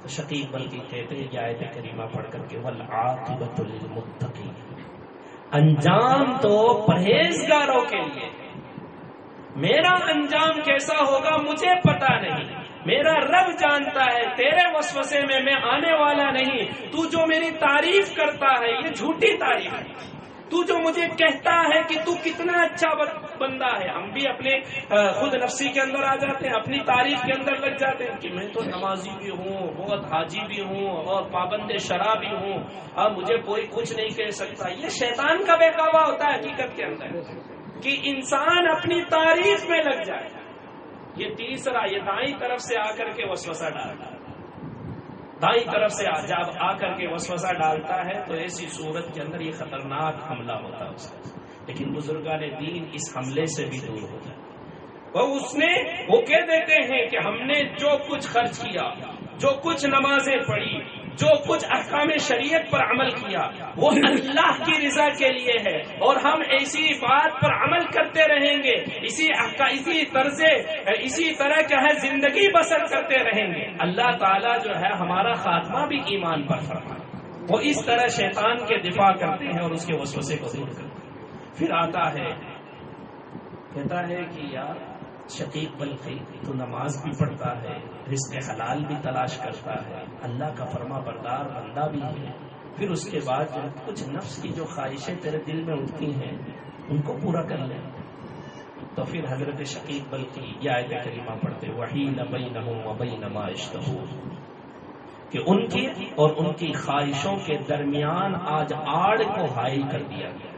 تو شقیق بلکہ کہتے ہیں یہ آیت کریمہ پڑھ کر کے والعاقبۃ للمتقین، انجام تو پرہیزگاروں کے لیے، میرا انجام کیسا ہوگا مجھے پتا نہیں، میرا رب جانتا ہے، تیرے وسوسے میں آنے والا نہیں، تو جو میری تعریف کرتا ہے یہ جھوٹی تعریف ہے، تو جو مجھے کہتا ہے کہ تو کتنا اچھا بندہ ہے، ہم بھی اپنے خود نفسی کے اندر آ جاتے ہیں، اپنی تعریف کے اندر لگ جاتے ہیں کہ میں تو نمازی بھی ہوں، بہت حاجی بھی ہوں اور پابند شرع بھی ہوں، اب مجھے کوئی کچھ نہیں کہہ سکتا۔ یہ شیطان کا بہکاوا ہوتا ہے حقیقت کے اندر کہ انسان اپنی تعریف میں لگ جائے۔ یہ تیسرا، یہ دائیں طرف سے آ کر کے وسوسہ ڈالتا ہے، دائیں طرف سے جب آ کر کے وسوسہ ڈالتا ہے تو ایسی صورت کے اندر یہ خطرناک حملہ ہوتا ہے اس کا، لیکن بزرگان دین اس حملے سے بھی دور ہوتا ہے۔ وہ کہہ دیتے ہیں کہ ہم نے جو کچھ خرچ کیا، جو کچھ نمازیں پڑھی، جو کچھ احکام شریعت پر عمل کیا وہ اللہ کی رضا کے لیے ہے، اور ہم ایسی بات پر عمل کرتے رہیں گے، اسی طرح کا ہے زندگی بسر کرتے رہیں گے، اللہ تعالیٰ جو ہے ہمارا خاتمہ بھی ایمان پر فرمائے۔ وہ اس طرح شیطان کے دفاع کرتے ہیں اور اس کے وسوسے کو دور کرتے ہیں۔ پھر آتا ہے کہتا ہے کہ یار شقیق بلقی تو نماز بھی پڑھتا ہے، رزق حلال بھی تلاش کرتا ہے، اللہ کا فرما بردار بندہ بھی ہے، پھر اس کے بعد جو کچھ نفس کی جو خواہشیں تیرے دل میں اٹھتی ہیں ان کو پورا کر لیں۔ تو پھر حضرت شقیق بلقی یہ آیت کریمہ پڑھتے وحیل بینہم وبین ما اشتہوا، کہ ان کی اور ان کی خواہشوں کے درمیان آج آڑ کو حائل کر دیا گیا۔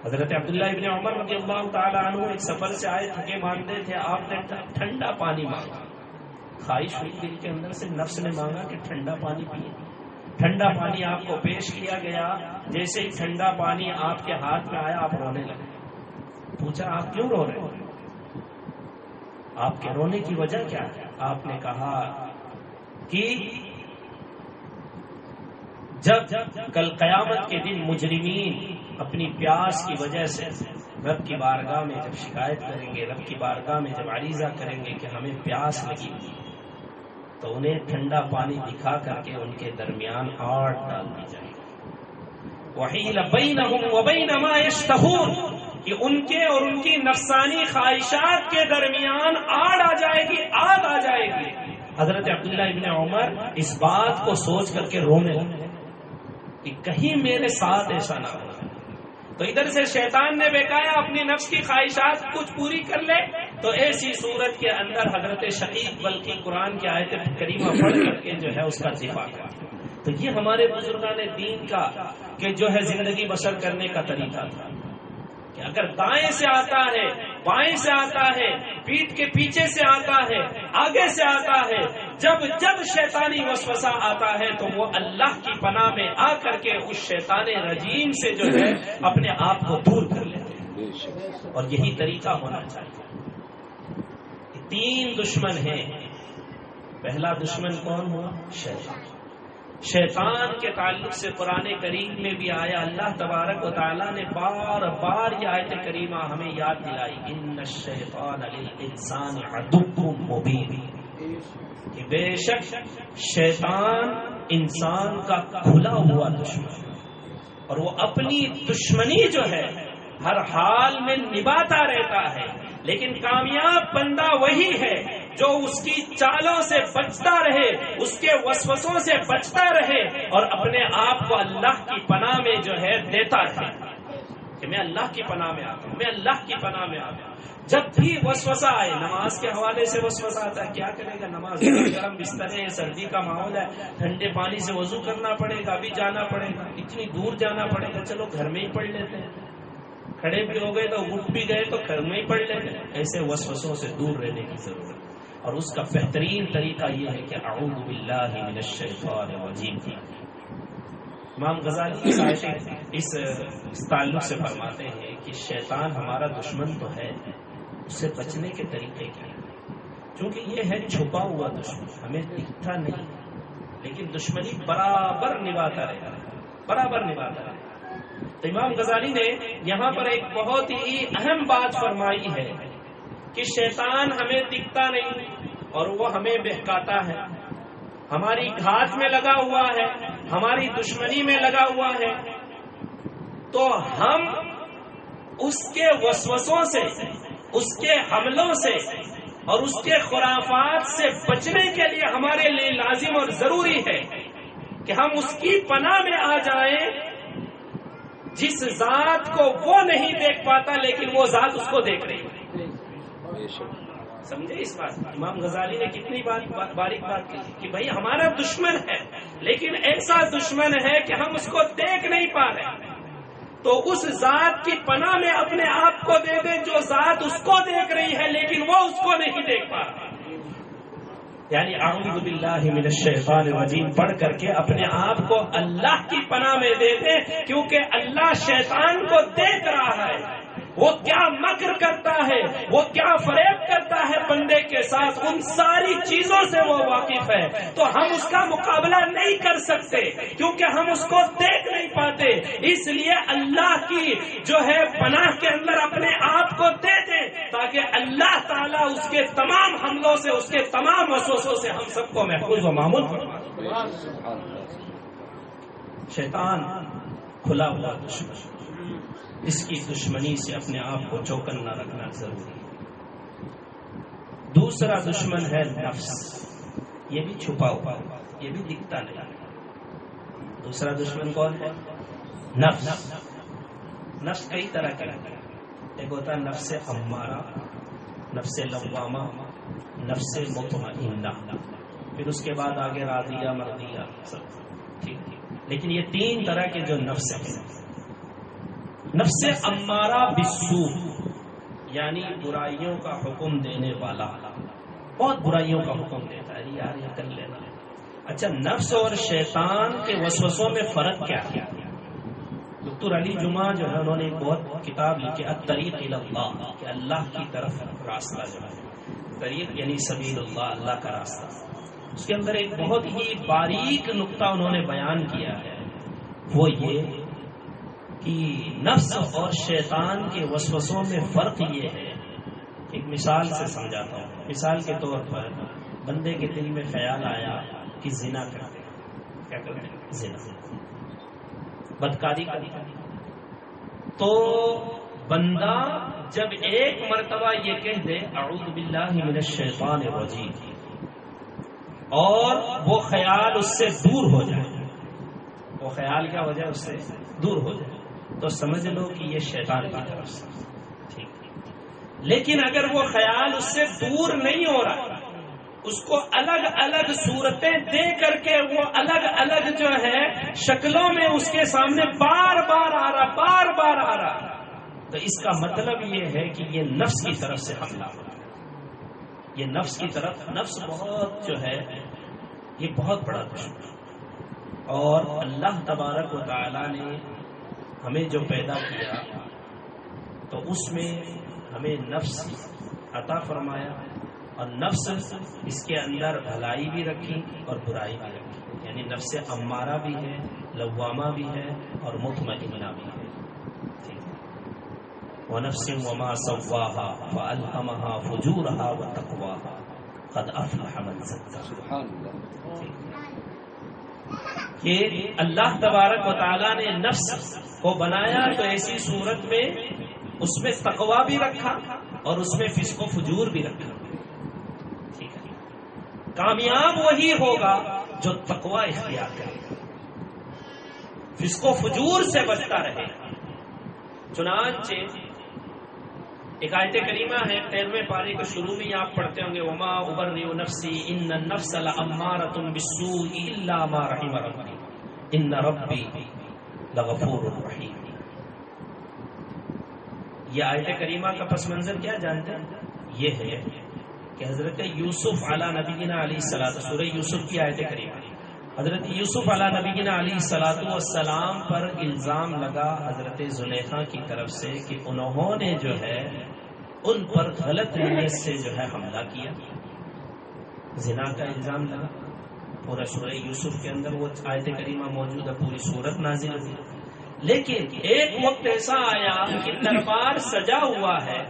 حضرت عبداللہ ابن عمر رضی اللہ تعالیٰ عنہ ایک سفر سے آئے، تھکے مانتے تھے، آپ نے ٹھنڈا پانی مانگا، خواہش ہوئی دل کے اندر سے، نفس نے مانگا کہ ٹھنڈا پانی پیے، ٹھنڈا پانی آپ کو پیش کیا گیا، جیسے ہی ٹھنڈا پانی آپ کے ہاتھ میں آیا آپ رونے لگے۔ پوچھا آپ کیوں رو رہے ہو، آپ کے رونے کی وجہ کیا ہے؟ آپ نے کہا کہ جب کل قیامت کے دن مجرمین اپنی پیاس کی وجہ سے رب کی بارگاہ میں جب شکایت کریں گے، رب کی بارگاہ میں جب عریضہ کریں گے کہ ہمیں پیاس لگی، تو انہیں ٹھنڈا پانی دکھا کر کے ان کے درمیان آڑ ڈال دی جائے گی. وحیل بینہم وبین ما یشتہون، کہ ان کے اور ان کی نفسانی خواہشات کے درمیان آڑ آ جائے گی، آگ آ جائے گی. حضرت عبداللہ ابن عمر اس بات کو سوچ کر کے رونے لگے کہ کہیں میرے ساتھ ایسا نہ ہو. تو ادھر سے شیطان نے بہکایا اپنی نفس کی خواہشات کچھ پوری کر لے، تو ایسی صورت کے اندر حضرت شقیق بلکہ قرآن کی آیت کریمہ پڑھ کر کے جو ہے اس کا دفاع کیا. تو یہ ہمارے بزرگان دین کا کہ جو ہے زندگی بسر کرنے کا طریقہ تھا کہ اگر دائیں سے آتا ہے، بائیں سے آتا ہے، پیٹھ کے پیچھے سے آتا ہے، آگے سے آتا ہے، جب شیطانی وسوسہ آتا ہے تو وہ اللہ کی پناہ میں آ کر کے اس شیطان رجیم سے جو ہے اپنے آپ کو دور کر لیتے ہیں. اور یہی طریقہ ہونا چاہیے. 3 دشمن ہیں. پہلا دشمن کون ہوا؟ شیطان. شیطان کے تعلق سے قرآن کریم میں بھی آیا، اللہ تبارک و تعالیٰ نے بار بار یہ آیت کریمہ ہمیں یاد دلائی، ان الشیطان للانسان عدو مبین، کہ بے شک شیطان انسان کا کھلا ہوا دشمن، اور وہ اپنی دشمنی جو ہے ہر حال میں نبھاتا رہتا ہے. لیکن کامیاب بندہ وہی ہے جو اس کی چالوں سے بچتا رہے، اس کے وسوسوں سے بچتا رہے، اور اپنے آپ کو اللہ کی پناہ میں جو ہے دیتا رہے کہ میں اللہ کی پناہ میں آتا ہوں، میں اللہ کی پناہ میں آتا ہوں. جب بھی وسوسہ آئے، نماز کے حوالے سے وسوسہ آتا ہے، کیا کرے گا؟ نماز گرم بستر ہے، سردی کا ماحول ہے، ٹھنڈے پانی سے وضو کرنا پڑے گا، ابھی جانا پڑے گا، اتنی دور جانا پڑے گا، چلو گھر میں ہی پڑھ لیتے ہیں. کھڑے بھی ہو گئے تو اٹھ بھی گئے تو گھر میں ہی پڑھ لیتے ہیں. ایسے وسوسوں سے دور رہنے کی ضرورت، اور اس کا بہترین طریقہ یہ ہے کہ اعوذ باللہ من الشیطان الرجیم. امام غزالی اس تعلق سے فرماتے ہیں کہ شیطان ہمارا دشمن تو ہے، اس سے بچنے کے طریقے کیا ہیں؟ چونکہ یہ ہے چھپا ہوا دشمن، ہمیں دکھتا نہیں، لیکن دشمنی برابر نبھاتا رہتا ہے، برابر نبھاتا رہتا ہے. تو امام غزالی نے یہاں پر ایک بہت ہی اہم بات فرمائی ہے کہ شیطان ہمیں دکھتا نہیں اور وہ ہمیں بہکاتا ہے، ہماری گھات میں لگا ہوا ہے، ہماری دشمنی میں لگا ہوا ہے. تو ہم اس کے وسوسوں سے، اس کے حملوں سے اور اس کے خرافات سے بچنے کے لیے ہمارے لیے لازم اور ضروری ہے کہ ہم اس کی پناہ میں آ جائیں جس ذات کو وہ نہیں دیکھ پاتا لیکن وہ ذات اس کو دیکھ رہی ہے. سمجھے اس بات؟ امام غزالی نے کتنی باریک بات کی کہ بھائی ہمارا دشمن ہے، لیکن ایسا دشمن ہے کہ ہم اس کو دیکھ نہیں پا رہے، تو اس ذات کی پناہ میں اپنے آپ کو دے دیں جو ذات اس کو دیکھ رہی ہے لیکن وہ اس کو نہیں دیکھ پا رہا. یعنی اعوذ باللہ من الشیطان الرجیم پڑھ کر کے اپنے آپ کو اللہ کی پناہ میں دے دیں، کیونکہ اللہ شیطان کو دیکھ رہا ہے، وہ کیا مکر کرتا ہے، وہ کیا فریب کرتا ہے بندے کے ساتھ، ان ساری چیزوں سے وہ واقف ہے. تو ہم اس کا مقابلہ نہیں کر سکتے کیونکہ ہم اس کو دیکھ نہیں پاتے. اس لیے اللہ کی جو ہے پناہ کے اندر اپنے آپ کو دے دیں تاکہ اللہ تعالیٰ اس کے تمام حملوں سے، اس کے تمام وسوسوں سے ہم سب کو محفوظ و معمول فرمائے. شیطان کھلا ہوا دشمن، اس کی دشمنی سے اپنے آپ کو چوکنا رکھنا ضروری ہے. دوسرا دشمن ہے نفس، یہ بھی چھپا ہوا، یہ بھی دکھتا نہیں. دوسرا دشمن کون ہے؟ نفس. نفس کئی طرح کا ہے، ایک ہوتا ہے نفس امارہ، نفس لوامہ، نفس مطمئنہ، پھر اس کے بعد آگے راضیہ مرضیہ سب ٹھیک. لیکن یہ 3 طرح کے جو نفس ہیں، نفس امارہ بالسوء یعنی برائیوں کا حکم دینے والا، بہت برائیوں کا حکم دیتا ہے، یار یہ کر لینا. اچھا، نفس اور شیطان کے وسوسوں میں فرق کیا ہے؟ دکتور علی جمعہ جو ہے انہوں نے ایک بہت کتاب لکھی الطریق الی اللہ، کہ اللہ کی طرف راستہ جو ہے، طریق یعنی سبیل اللہ، اللہ کا راستہ. اس کے اندر ایک بہت ہی باریک نقطہ انہوں نے بیان کیا ہے، وہ یہ کہ نفس اور شیطان کے وسوسوں میں فرق یہ ہے. ایک مثال سے سمجھاتا ہوں. مثال کے طور پر بندے کے دل میں خیال آیا کہ زنا کرتے ہیں. کیا کرتے ہیں؟ زنا، بدکاری کرتے ہیں. تو بندہ جب ایک مرتبہ یہ کہہ دے اعوذ باللہ من الشیطان الرجیم اور وہ خیال اس سے دور ہو جائے، وہ خیال کیا ہو جائے؟ اس سے دور ہو جائے، تو سمجھ لو کہ یہ شیطان کی طرف سے. ٹھیک. لیکن اگر وہ خیال اس سے دور نہیں ہو رہا، اس کو الگ الگ صورتیں دے کر کے وہ الگ الگ جو ہے شکلوں میں اس کے سامنے بار بار آ رہا، تو اس کا مطلب یہ ہے کہ یہ نفس کی طرف سے حملہ ہو. یہ نفس کی طرف، نفس بہت جو ہے یہ بہت بڑا دشمن، اور اللہ تبارک و تعالی نے ہمیں جو پیدا کیا تو اس میں ہمیں نفس عطا فرمایا، اور نفس اس کے اندر بھلائی بھی رکھی اور برائی بھی رکھی، یعنی نفس امارہ بھی ہے، لوامہ بھی ہے اور مطمئنہ بھی ہے. وَنَفْسٍ وَمَا سَوَّاهَا فَأَلْهَمَهَا فُجُورَهَا وَتَقْوَاهَا قَدْ أَفْلَحَ مَنْ زَكَّاهَا. سبحان اللہ. کہ اللہ تبارک و تعالیٰ نے نفس کو بنایا تو ایسی صورت میں اس میں تقویٰ بھی رکھا اور اس میں فسق و فجور بھی رکھا. ٹھیک ہے. کامیاب وہی ہوگا جو تقویٰ اختیار کرے، فسق و فجور سے بچتا رہے. چنانچہ ایک آیت کریمہ ہے 13ویں پارے کے شروع میں آپ پڑھتے ہوں گے وما ابرئ نفسی ان النفس لامارۃ بالسوء الا ما رحم ربی ان ربی لغفور رحیم. یہ آیت کریمہ کا پس منظر کیا جانتے ہیں؟ یہ ہے کہ حضرت یوسف علی نبینا علیہ الصلوۃ، سورہ یوسف کی آیت کریمہ، حضرت یوسف علی نبینا علیہ الصلوۃ والسلام پر الزام لگا حضرت زلیخا کی طرف سے کہ انہوں نے جو ہے ان پر غلط نیت سے جو ہے حملہ کیا، زنا کا الزام لگا. پورا سورہ یوسف کے اندر وہ آیت کریمہ موجود ہے، پوری سورت نازل ہوئی. لیکن ایک وقت ایسا آیا کہ دربار سجا ہوا ہے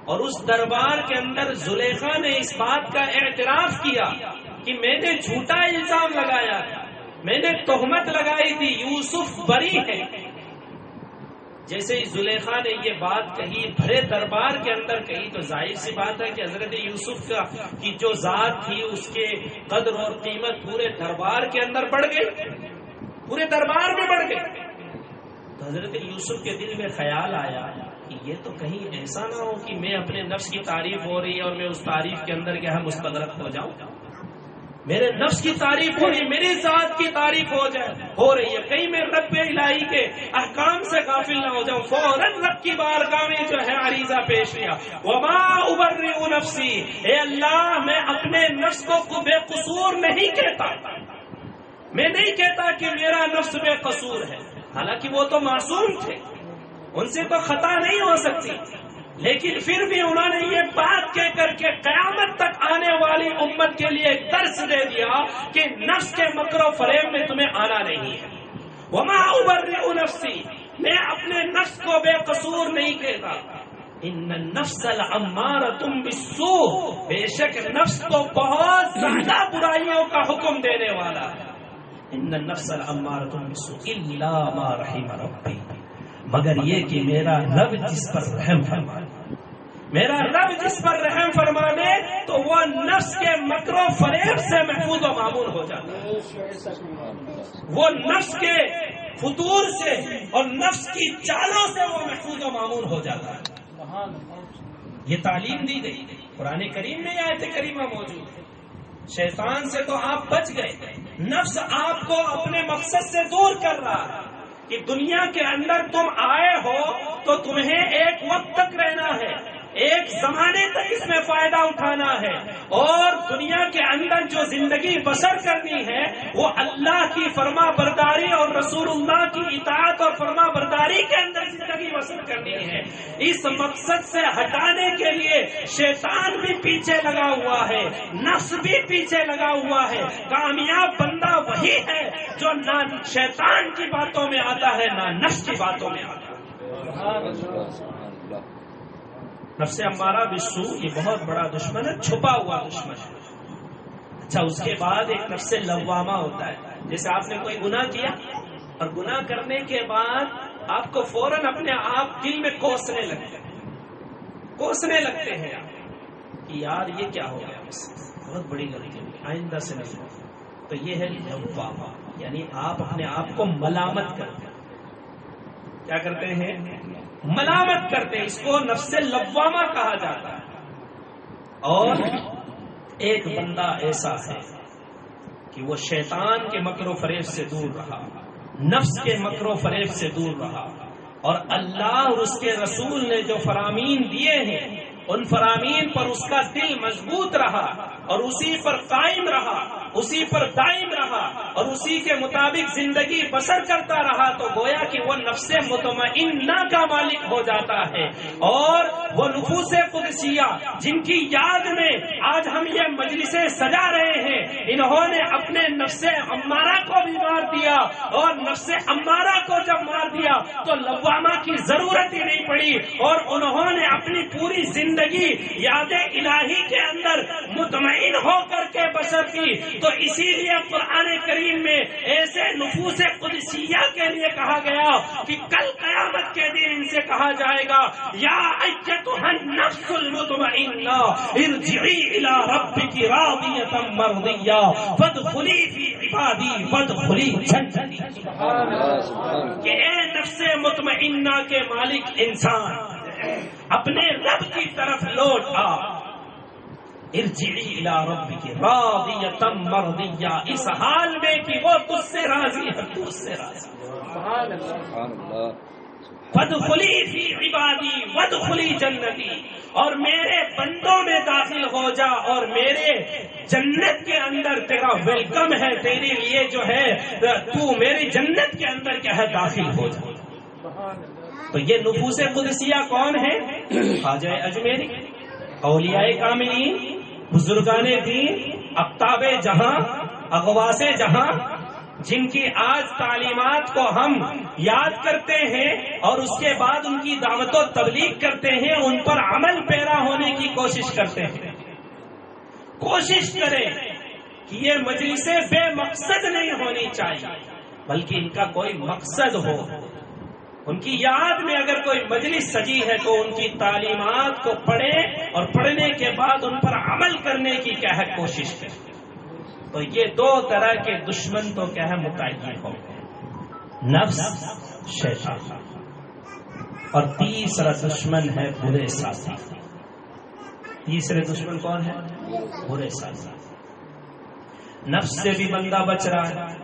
اور اس دربار کے اندر زلیخا نے اس بات کا اعتراف کیا کہ میں نے جھوٹا الزام لگایا، میں نے تہمت لگائی تھی، یوسف بری ہے. جیسے ہی زلیخا نے یہ بات کہی، بھرے دربار کے اندر کہی، تو ظاہر سی بات ہے کہ حضرت یوسف کی جو ذات تھی اس کے قدر اور قیمت پورے دربار کے اندر بڑھ گئی، پورے دربار میں بڑھ گئی. تو حضرت یوسف کے دل میں خیال آیا کہ یہ تو کہیں ایسا نہ ہو کہ میں اپنے نفس کی تعریف ہو رہی ہے اور میں اس تعریف کے اندر کیا ہے مستغرق ہو جاؤں. میرے نفس کی تعریف ہو رہی، میری ذات کی تعریف ہو رہی ہے، کہیں میں رب الہی کے احکام سے غافل نہ ہو جاؤں. فوراً رب کی بارگاہ میں جو ہے عریضہ پیش کیا، وما ابرئ نفسی، اے اللہ میں اپنے نفس کو بے قصور نہیں کہتا، میں نہیں کہتا کہ میرا نفس بے قصور ہے. حالانکہ وہ تو معصوم تھے، ان سے تو خطا نہیں ہو سکتی، لیکن پھر بھی انہوں نے یہ بات کہہ کر کے قیامت تک آنے والی امت کے لیے ایک درس دے دیا کہ نفس کے مکر و فریب میں تمہیں آنا نہیں ہے. وما ابرئ نفسی، میں اپنے نفس کو بے قصور نہیں کہتا. ان النفس لامارۃ بالسوء، بے شک نفس تو بہت زیادہ برائیوں کا حکم دینے والا ہے. ان النفس لامارۃ بالسوء الا ما رحم ربی، مگر یہ کہ میرا رب جس پر رحم فرمائے، میرا رب جس پر رحم فرما دے تو وہ نفس کے مکر و فریب سے محفوظ و معمول ہو جاتا ہے، وہ نفس کے فطور سے اور نفس کی چالوں سے وہ محفوظ و معمول ہو جاتا ہے. یہ تعلیم دی گئی قرآن کریم میں، آیت کریمہ موجود ہے. شیطان سے تو آپ بچ گئے، نفس آپ کو اپنے مقصد سے دور کر رہا ہے کہ دنیا کے اندر تم آئے ہو تو تمہیں ایک وقت تک رہنا ہے، ایک زمانے تک اس میں فائدہ اٹھانا ہے، اور دنیا کے اندر جو زندگی بسر کرنی ہے وہ اللہ کی فرما برداری اور رسول اللہ کی اطاعت اور فرما برداری کے اندر زندگی بسر کرنی ہے. اس مقصد سے ہٹانے کے لیے شیطان بھی پیچھے لگا ہوا ہے، نفس بھی پیچھے لگا ہوا ہے. کامیاب بندہ وہی ہے جو نہ شیطان کی باتوں میں آتا ہے نہ نفس کی باتوں میں آتا ہے. نفس امارہ بالسوء یہ بہت بڑا دشمن ہے، چھپا ہوا دشمن ہے. اچھا، اس کے بعد ایک نفس لوامہ ہوتا ہے. جیسے آپ نے کوئی گناہ کیا اور گناہ کرنے کے بعد آپ کو فوراً اپنے آپ دل میں کوسنے لگتے ہیں آپ کہ یار یہ کیا ہو گیا، مجھ سے بہت بڑی غلطی ہوئی، آئندہ سے نہیں ہوگا. تو یہ ہے لوامہ، یعنی آپ اپنے آپ کو ملامت کرتے ہیں. کیا کرتے ہیں؟ ملامت کرتے ہیں. اس کو نفس لوامہ کہا جاتا ہے. اور ایک بندہ ایسا ہے کہ وہ شیطان کے مکر و فریب سے دور رہا، نفس کے مکر و فریب سے دور رہا، اور اللہ اور اس کے رسول نے جو فرامین دیے ہیں ان فرامین پر اس کا دل مضبوط رہا اور اسی پر قائم رہا، اسی پر دائم رہا اور اسی کے مطابق زندگی بسر کرتا رہا، تو گویا کہ وہ نفس مطمئنہ کا مالک ہو جاتا ہے. اور وہ نفوس قدسیہ جن کی یاد میں آج ہم یہ مجلسیں سجا رہے ہیں، انہوں نے اپنے نفس امارہ کو بھی مار دیا، اور نفس امارہ کو جب مار دیا تو لوامہ کی ضرورت ہی نہیں پڑی، اور انہوں نے اپنی پوری زندگی یاد الہی کے اندر مطمئن ہو کر کے بسر کی. تو اسی لیے قرآن کریم میں ایسے نفوس قدسیہ کے لیے کہا گیا کہ کل قیامت کے دن ان سے کہا جائے گا یا ایتھا النفس المطمئنہ ارجعی الی ربک راضیۃ مرضیہ فادخلی فی عبادی وادخلی جنتی. کہ اے نفس مطمئنہ کے مالک انسان، اپنے رب کی طرف لوٹ آ. ارجعی الی ربک راضیۃ مرضیہ، اس حال میں کہ وہ تجھ سے راضی ہے، تجھ سے راضی. سبحان اللہ. فادخلی فی عبادی وادخلی جنتی، اور میرے بندوں میں داخل ہو جا اور میرے جنت کے اندر تیرا ویلکم ہے، تیرے لیے جو ہے تو میری جنت کے اندر کیا ہے داخل ہو جا. تو یہ نفوس قدسیہ کون ہے؟ خواجہ اجمیری، اولیاء کاملین، بزرگان دین، اقطاب جہاں، اغواس جہاں، جن کی آج تعلیمات کو ہم یاد کرتے ہیں اور اس کے بعد ان کی دعوت و تبلیغ کرتے ہیں، ان پر عمل پیرا ہونے کی کوشش کرتے ہیں. کوشش کریں کہ یہ مجلسیں بے مقصد نہیں ہونی چاہیے، بلکہ ان کا کوئی مقصد ہو. ان کی یاد میں اگر کوئی مجلس سجی ہے تو ان کی تعلیمات کو پڑھیں اور پڑھنے کے بعد ان پر عمل کرنے کی کیا ہے کوشش کریں. تو یہ دو طرح کے دشمن تو کیا ہے متعین ہو گئے، نفس، شیطان. اور تیسرا دشمن ہے برے ساتھی. تیسرے دشمن کون ہے؟ برے ساتھی. نفس سے بھی بندہ بچ رہا ہے،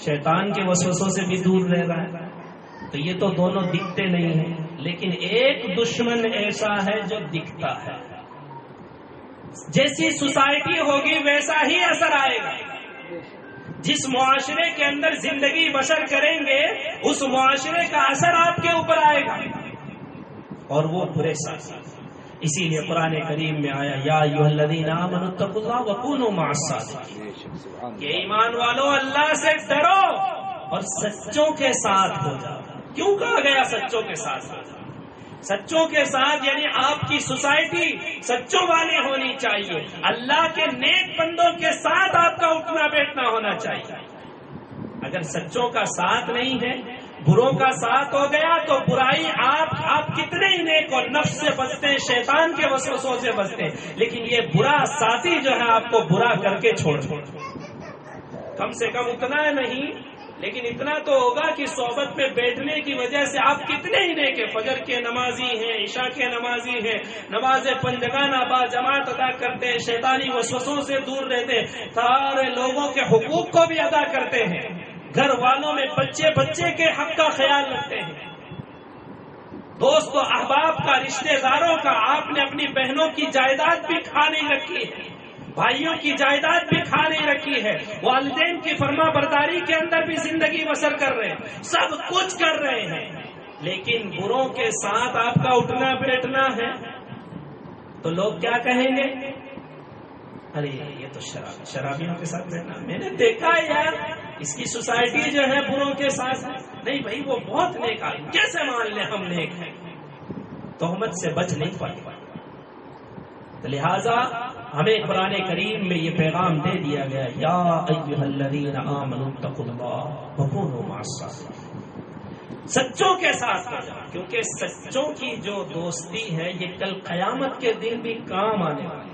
شیطان کے وسوسوں سے بھی دور رہ رہا ہے. تو یہ تو دونوں دکھتے نہیں ہیں، لیکن ایک دشمن ایسا ہے جو دکھتا ہے. جیسی سوسائٹی ہوگی ویسا ہی اثر آئے گا. جس معاشرے کے اندر زندگی بسر کریں گے اس معاشرے کا اثر آپ کے اوپر آئے گا، اور وہ برے ساتھی. اسی لیے قرآن کریم میں آیا یا ایھا الذین آمنوا اتقوا اللہ وکونوا مع الصادقین، کہ ایمان والو اللہ سے ڈرو اور سچوں کے ساتھ ہو جاؤ. کیوں کہا گیا سچوں کے ساتھ ہو جاؤ؟ سچوں کے ساتھ یعنی آپ کی سوسائٹی سچوں والی ہونی چاہیے. اللہ کے نیک بندوں کے ساتھ آپ کا اٹھنا بیٹھنا ہونا چاہیے. اگر سچوں کا ساتھ نہیں ہے، بروں کا ساتھ ہو گیا تو برائی آپ کتنے ہی نیک اور نفس سے بچتے ہیں، شیطان کے وسوسوں سے بچتے ہیں، لیکن یہ برا ساتھی جو ہے آپ کو برا کر کے چھوڑ دے. کم سے کم اتنا نہیں، لیکن اتنا تو ہوگا کہ صحبت میں بیٹھنے کی وجہ سے آپ کتنے ہی نیک ہیں، فجر کے نمازی ہیں، عشاء کے نمازی ہیں، نماز پنجگانہ با جماعت ادا کرتے ہیں، شیطانی وسوسوں سے دور رہتے ہیں، سارے لوگوں کے حقوق کو بھی ادا کرتے ہیں، گھر والوں میں بچے کے حق کا خیال رکھتے ہیں، دوست و احباب کا، رشتہ داروں کا. آپ نے اپنی بہنوں کی جائیداد بھی کھا نہیں رکھی ہے، بھائیوں کی جائیداد بھی کھا نہیں رکھی ہے، والدین کی فرما برداری کے اندر بھی زندگی بسر کر رہے ہیں، سب کچھ کر رہے ہیں، لیکن بروں کے ساتھ آپ کا اٹھنا بیٹھنا ہے تو لوگ کیا کہیں گے؟ ارے یہ تو شرابیوں کے ساتھ بیٹھنا. میں نے دیکھا یار اس کی سوسائٹی جو ہے بروں کے ساتھ. نہیں بھائی وہ بہت نیک آدمی، کیسے مان لیں ہم نیک ہیں؟ تہمت سے بچ نہیں پائے. لہذا ہمیں قرآن کریم میں یہ پیغام دے دیا گیا، یا ایھا الذین آمنوا اتقوا اللہ وکونوا مع الصادقین، سچوں کے ساتھ ہو جائے، کیونکہ سچوں کی جو دوستی ہے یہ کل قیامت کے دن بھی کام آنے والی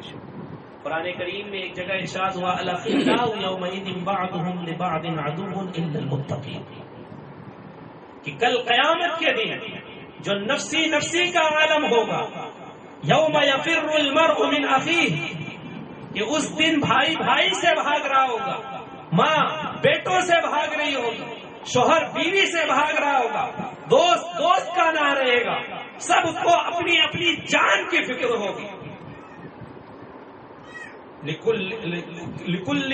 ہے۔ قرآن کریم میں ایک جگہ ارشاد ہوا، الاخلاء یومئذ بعضهم لبعض عدو الا المتقین، کہ کل قیامت کے دن جو نفسی نفسی کا عالم ہوگا، یوم یفر المرء من اخیہ، کہ اس دن بھائی بھائی سے بھاگ رہا ہوگا، ماں بیٹوں سے بھاگ رہی ہوگی، شوہر بیوی سے بھاگ رہا ہوگا، دوست دوست کا نہ رہے گا، سب کو اپنی اپنی جان کی فکر ہوگی۔ لِكُلِّ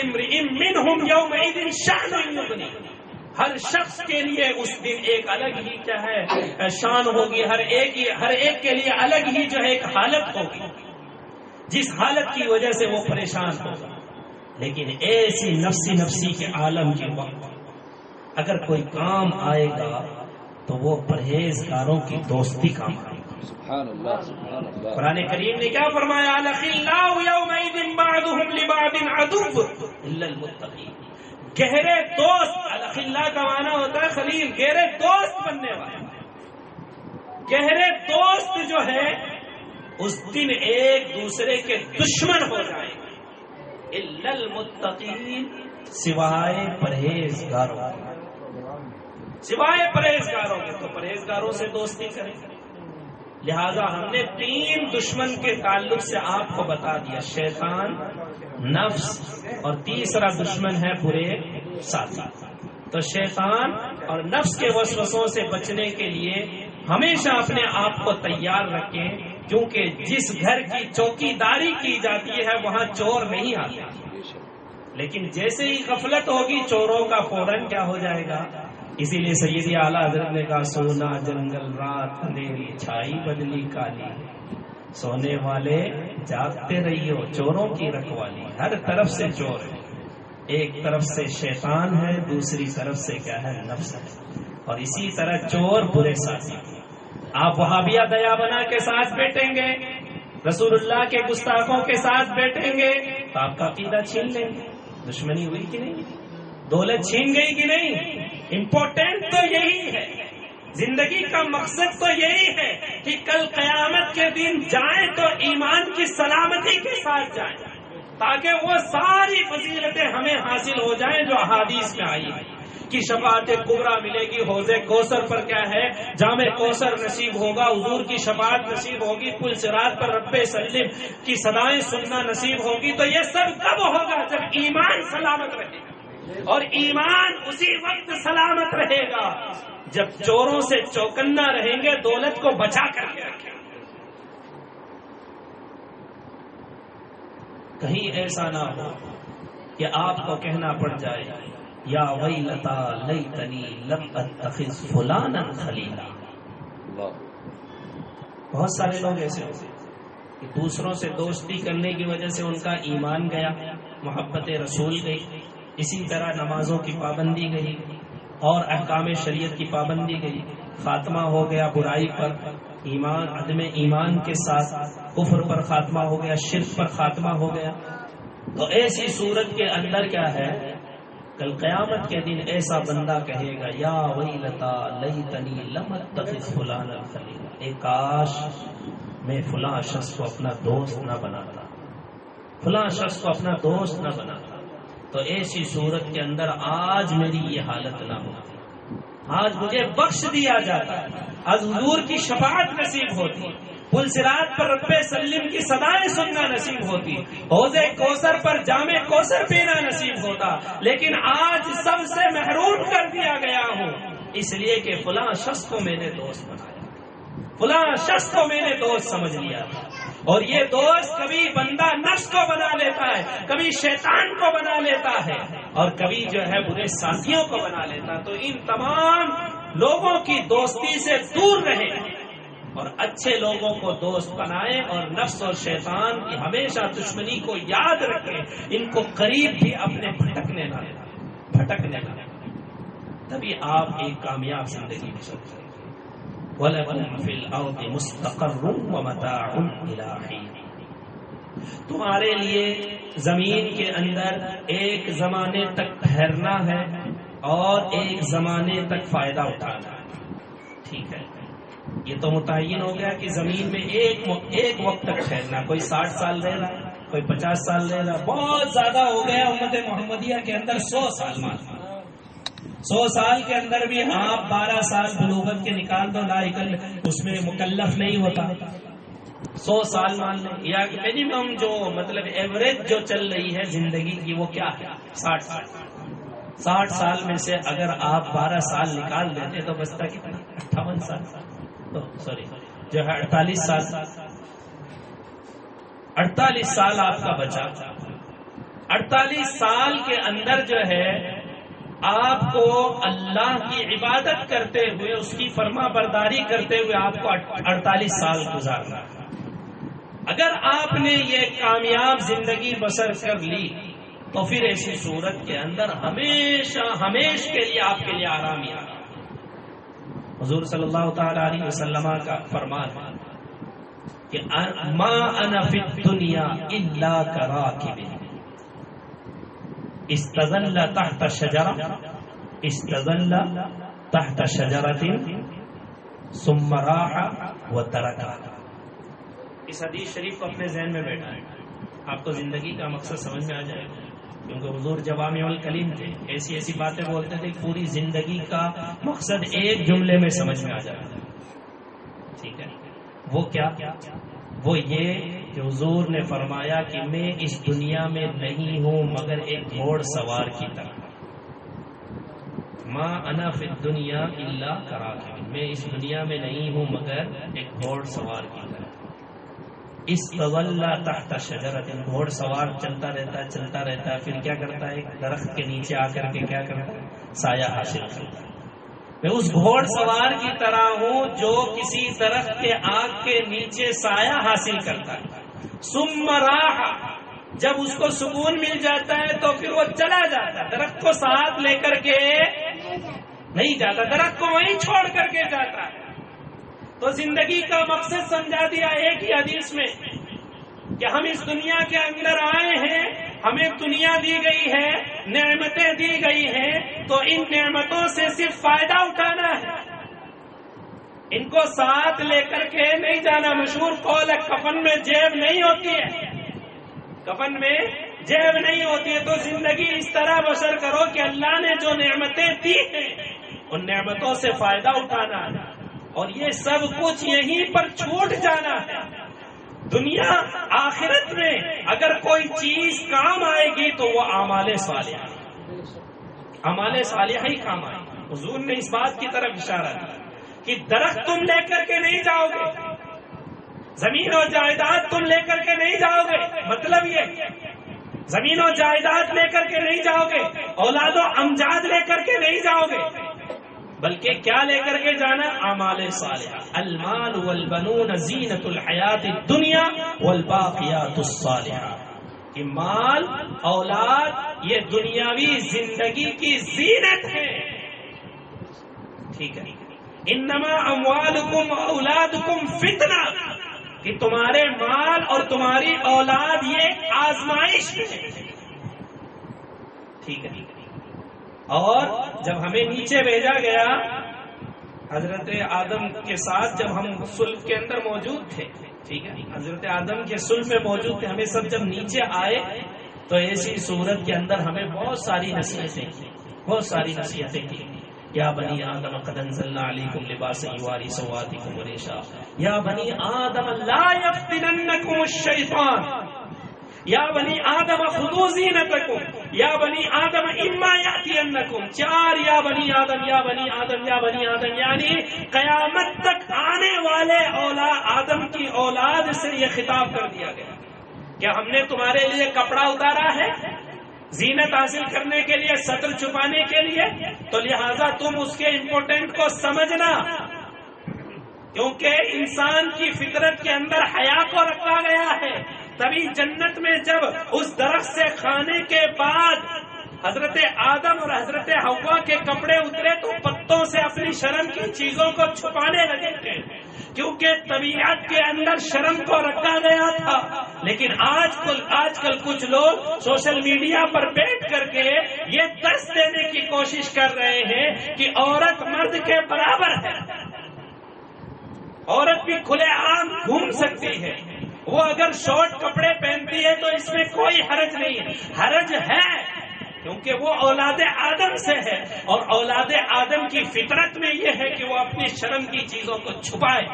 امْرِئٍ مِّنْهُمْ يَوْمَئِذٍ شَأْنٌ يُغْنِيهِ، ہر شخص کے لیے اس دن ایک الگ ہی کیا ہے شان ہوگی، ہر ایک کے لیے الگ ہی جو ہے ایک حالت ہوگی، جس حالت کی وجہ سے وہ پریشان ہوگا۔ لیکن ایسی نفسی نفسی کے عالم کے وقت اگر کوئی کام آئے گا تو وہ پرہیزگاروں کی دوستی کام آئے گا۔ سبحان اللہ سبحان اللہ۔ قرآن کریم نے کیا فرمایا، الاخلاء یومئذ بعضهم لبعض عدو الا المتقین، گہرے دوست، الاخلاء کا معنی ہوتا ہے خلیل، گہرے دوست بننے والے۔ گہرے دوست جو ہے اس دن ایک دوسرے کے دشمن ہو جائیں گے، الا المتقین، سوائے پرہیزگاروں، سوائے پرہیزگاروں کے۔ تو پرہیزگاروں سے دوستی کریں، لہذا ہم نے 3 دشمن کے تعلق سے آپ کو بتا دیا، شیطان، نفس، اور تیسرا دشمن ہے برے ساتھی۔ تو شیطان اور نفس کے وسوسوں سے بچنے کے لیے ہمیشہ اپنے آپ کو تیار رکھیں، کیونکہ جس گھر کی چوکی داری کی جاتی ہے وہاں چور نہیں آتے، لیکن جیسے ہی غفلت ہوگی چوروں کا فوراً کیا ہو جائے گا۔ اسی لیے سیدی اعلیٰ حضرت نے کہا، سونا جنگل رات اندھیری چھائی بدلی کالی، سونے والے جاگتے رہیو چوروں کی رکھوالی۔ ہر طرف سے چور ہے، ایک طرف سے شیطان ہے، دوسری طرف سے کیا ہے، نفس ہے، اور اسی طرح چور برے ساتھی۔ آپ وہابیہ دیا بنا کے ساتھ بیٹھیں گے، رسول اللہ کے گستاخوں کے ساتھ بیٹھیں گے تو آپ کا عقیدہ چھین لیں گے۔ دشمنی ہوئی کہ نہیں، دولت چھین گئی کہ نہیں؟ امپورٹنٹ تو یہی ہے، زندگی کا مقصد تو یہی ہے کہ کل قیامت کے دن جائیں تو ایمان کی سلامتی کے ساتھ جائیں، تاکہ وہ ساری فضیلتیں ہمیں حاصل ہو جائیں جو احادیث میں آئی ہیں، کہ شفاعت کبریٰ ملے گی، حوض کوثر پر کیا ہے، جام کوثر نصیب ہوگا، حضور کی شفاعت نصیب ہوگی، پل صراط پر رب سلم کی صدائیں سننا نصیب ہوگی۔ تو یہ سب کب ہوگا؟ جب ایمان سلامت رہے گا، اور ایمان اسی وقت سلامت رہے گا جب چوروں سے چوکنا رہیں گے، دولت کو بچا کر کے رکھیں۔ کہیں ایسا نہ ہو کہ آپ کو کہنا پڑ جائے، یا ویلتا لیتنی لم اتخذ فلانا خلیلا۔ بہت سارے لوگ ایسے ہوتے کہ دوسروں سے دوستی کرنے کی وجہ سے ان کا ایمان گیا، محبت رسول گئی، اسی طرح نمازوں کی پابندی گئی اور احکام شریعت کی پابندی گئی، خاتمہ ہو گیا برائی پر، ایمان عدم ایمان کے ساتھ کفر پر خاتمہ ہو گیا، شرک پر خاتمہ ہو گیا۔ تو ایسی صورت کے اندر کیا ہے، کل قیامت کے دن ایسا بندہ کہے گا، یا ویلتا لیتنی لم اتخذ فلانا خلیلا، اے کاش میں فلاں شخص کو اپنا دوست نہ بناتا، فلاں شخص کو اپنا دوست نہ بناتا۔ تو ایسی صورت کے اندر آج میری یہ حالت نہ ہوتی، آج مجھے بخش دیا جاتا، آج حضور کی شفاعت نصیب ہوتی، پل صراط پر رب سلم کی صدائیں سننا نصیب ہوتی، حوض کوثر پر جام کوثر پینا نصیب ہوتا، لیکن آج سب سے محروم کر دیا گیا ہوں، اس لیے کہ فلاں شخص کو میں نے دوست بنایا، فلاں شخص کو میں نے دوست سمجھ لیا تھا۔ اور یہ دوست کبھی بندہ نفس کو بنا لیتا ہے، کبھی شیطان کو بنا لیتا ہے، اور کبھی جو ہے برے ساتھیوں کو بنا لیتا ہے۔ تو ان تمام لوگوں کی دوستی سے دور رہیں اور اچھے لوگوں کو دوست بنائیں، اور نفس اور شیطان کی ہمیشہ دشمنی کو یاد رکھیں، ان کو قریب بھی اپنے بھٹکنے نہ دیں، تبھی آپ ایک کامیاب زندگی میں چلتے ہیں۔ وَلَكُمْ فِي الْأَرْضِ مُسْتَقَرٌّ وَمَتَاعٌ إِلَىٰ حِينٍ، تمہارے لیے زمین کے اندر ایک زمانے تک ٹھہرنا ہے اور ایک زمانے تک فائدہ اٹھانا ہے. ٹھیک ہے, یہ تو متعین ہو گیا کہ زمین میں ایک وقت تک ٹھہرنا. کوئی 60 سال رہ رہا, کوئی 50 سال رہ رہا, بہت زیادہ ہو گیا امت محمدیہ کے اندر 100 سال مانا. 100 سال کے اندر بھی آپ 12 سال بلوغت کے نکال دو, لائقل اس میں مکلف نہیں ہوتا. 100 سال مان لیں, یا منیمم جو مطلب ایوریج جو چل رہی ہے زندگی کی وہ کیا ہے 60 سال. 60 سال میں سے اگر آپ 12 سال نکال لیتے تو بچتا کتنا 58 سال, سوری جو ہے 48 سال. 48 سال آپ کا بچا. 48 سال کے اندر جو ہے آپ کو اللہ کی عبادت کرتے ہوئے, اس کی فرما برداری کرتے ہوئے آپ کو 48 سال گزارنا ہے. اگر آپ نے یہ کامیاب زندگی بسر کر لی تو پھر ایسی صورت کے اندر ہمیشہ ہمیشہ کے لیے آپ کے لیے آرام ہی آرام. حضور صلی اللہ تعالی علیہ وسلم کا فرمان ہے کہ ما انا فی الدنیا الا کراکب استظل تحت شجرہ ثم راح وترکہ. اس حدیث شریف کو اپنے ذہن میں بیٹھا ہے, آپ کو زندگی کا مقصد سمجھ میں آ جائے گا. کیونکہ حضور جوامع الکلیم تھے, ایسی ایسی باتیں بولتے تھے پوری زندگی کا مقصد ایک جملے میں سمجھ میں آ جائے گا. ٹھیک ہے, وہ کیا؟ وہ یہ کہ حضور نے فرمایا کہ میں اس دنیا میں نہیں ہوں مگر ایک گھوڑ سوار کی طرح. ما انا فی الدنیا الا کراکب, میں اس دنیا میں نہیں ہوں مگر ایک گھوڑ سوار کی طرح. استظل تحت شجرۃ, گھوڑ سوار چلتا رہتا ہے, پھر کیا کرتا ہے, ایک درخت کے نیچے آ کر کے کیا کرتا ہے, سایہ حاصل کرتا ہے. میں اس گھوڑ سوار کی طرح ہوں جو کسی درخت کے آگ کے نیچے سایہ حاصل کرتا ہے. ثم راح, جب اس کو سکون مل جاتا ہے تو پھر وہ چلا جاتا ہے. درخت کو ساتھ لے کر کے نہیں جاتا, درخت کو وہیں چھوڑ کر کے جاتا ہے. تو زندگی کا مقصد سمجھا دیا ایک ہی حدیث میں کہ ہم اس دنیا کے اندر آئے ہیں, ہمیں دنیا دی گئی ہے, نعمتیں دی گئی ہیں, تو ان نعمتوں سے صرف فائدہ اٹھانا ہے, ان کو ساتھ لے کر کے نہیں جانا. مشہور قول ہے کفن میں جیب نہیں ہوتی ہے, کفن میں جیب نہیں ہوتی ہے. تو زندگی اس طرح بسر کرو کہ اللہ نے جو نعمتیں دی ہیں ان نعمتوں سے فائدہ اٹھانا ہے, اور یہ سب کچھ یہیں پر چھوٹ جانا ہے. دنیا آخرت میں اگر کوئی چیز کام آئے گی تو وہ اعمال صالحہ, اعمال صالحہ ہی کام آئے گی. حضور نے اس بات کی طرف اشارہ کیا کہ درخت تم لے کر کے نہیں جاؤ گے, زمین و جائیداد تم لے کر کے نہیں جاؤ گے. مطلب یہ زمین و جائیداد لے کر کے نہیں جاؤ گے, اولاد و امجاد لے کر کے نہیں جاؤ گے, بلکہ کیا لے کر کے جانا, اعمال صالحہ. المال والبنون زینت الحیات الدنیا والباقیات الصالحات, کہ مال اولاد یہ دنیاوی زندگی کی زینت ہے. ٹھیک ہے, انما اموالکم اولادکم فتنہ, کہ تمہارے مال اور تمہاری اولاد یہ آزمائش ہے. ٹھیک ہے, اور جب ہمیں نیچے بھیجا گیا حضرت آدم کے ساتھ, جب ہم صلب کے اندر موجود تھے, ٹھیک ہے, حضرت آدم کے صلب میں موجود تھے, ہمیں سب جب نیچے آئے تو ایسی صورت کے اندر ہمیں بہت ساری نصیحتیں کی. یا بنی آدم قد انزلنا علیکم لباسا یواری سوآتکم وریشا, یا بنی آدم لا یفتننکم الشیطان, یا بنی آدم خذوا زینتکم, یا بنی آدم اما یاتینکم. 4 یا بنی آدم, یا بنی آدم, یا بنی آدم, یعنی قیامت تک آنے والے آدم کی اولاد سے یہ خطاب کر دیا گیا کہ ہم نے تمہارے لیے کپڑا اتارا ہے زینت حاصل کرنے کے لیے, ستر چھپانے کے لیے, تو لہذا تم اس کے امپورٹنٹ کو سمجھنا, کیونکہ انسان کی فطرت کے اندر حیا کو رکھا گیا ہے. تبھی جنت میں جب اس درخت سے کھانے کے بعد حضرت آدم اور حضرت حوا کے کپڑے اترے تو پتوں سے اپنی شرم کی چیزوں کو چھپانے لگے تھے. کیونکہ طبیعت کے اندر شرم کو رکھا گیا تھا، لیکن آج کل کچھ لوگ سوشل میڈیا پر بیٹھ کر کے یہ درس دینے کی کوشش کر رہے ہیں کہ عورت مرد کے برابر ہے، عورت بھی کھلے عام گھوم سکتی ہے، وہ اگر شارٹ کپڑے پہنتی ہے تو اس میں کوئی حرج نہیں ہے۔ حرج ہے کیونکہ وہ اولاد آدم سے ہے، اور اولاد آدم کی فطرت میں یہ ہے کہ وہ اپنی شرم کی چیزوں کو چھپائے۔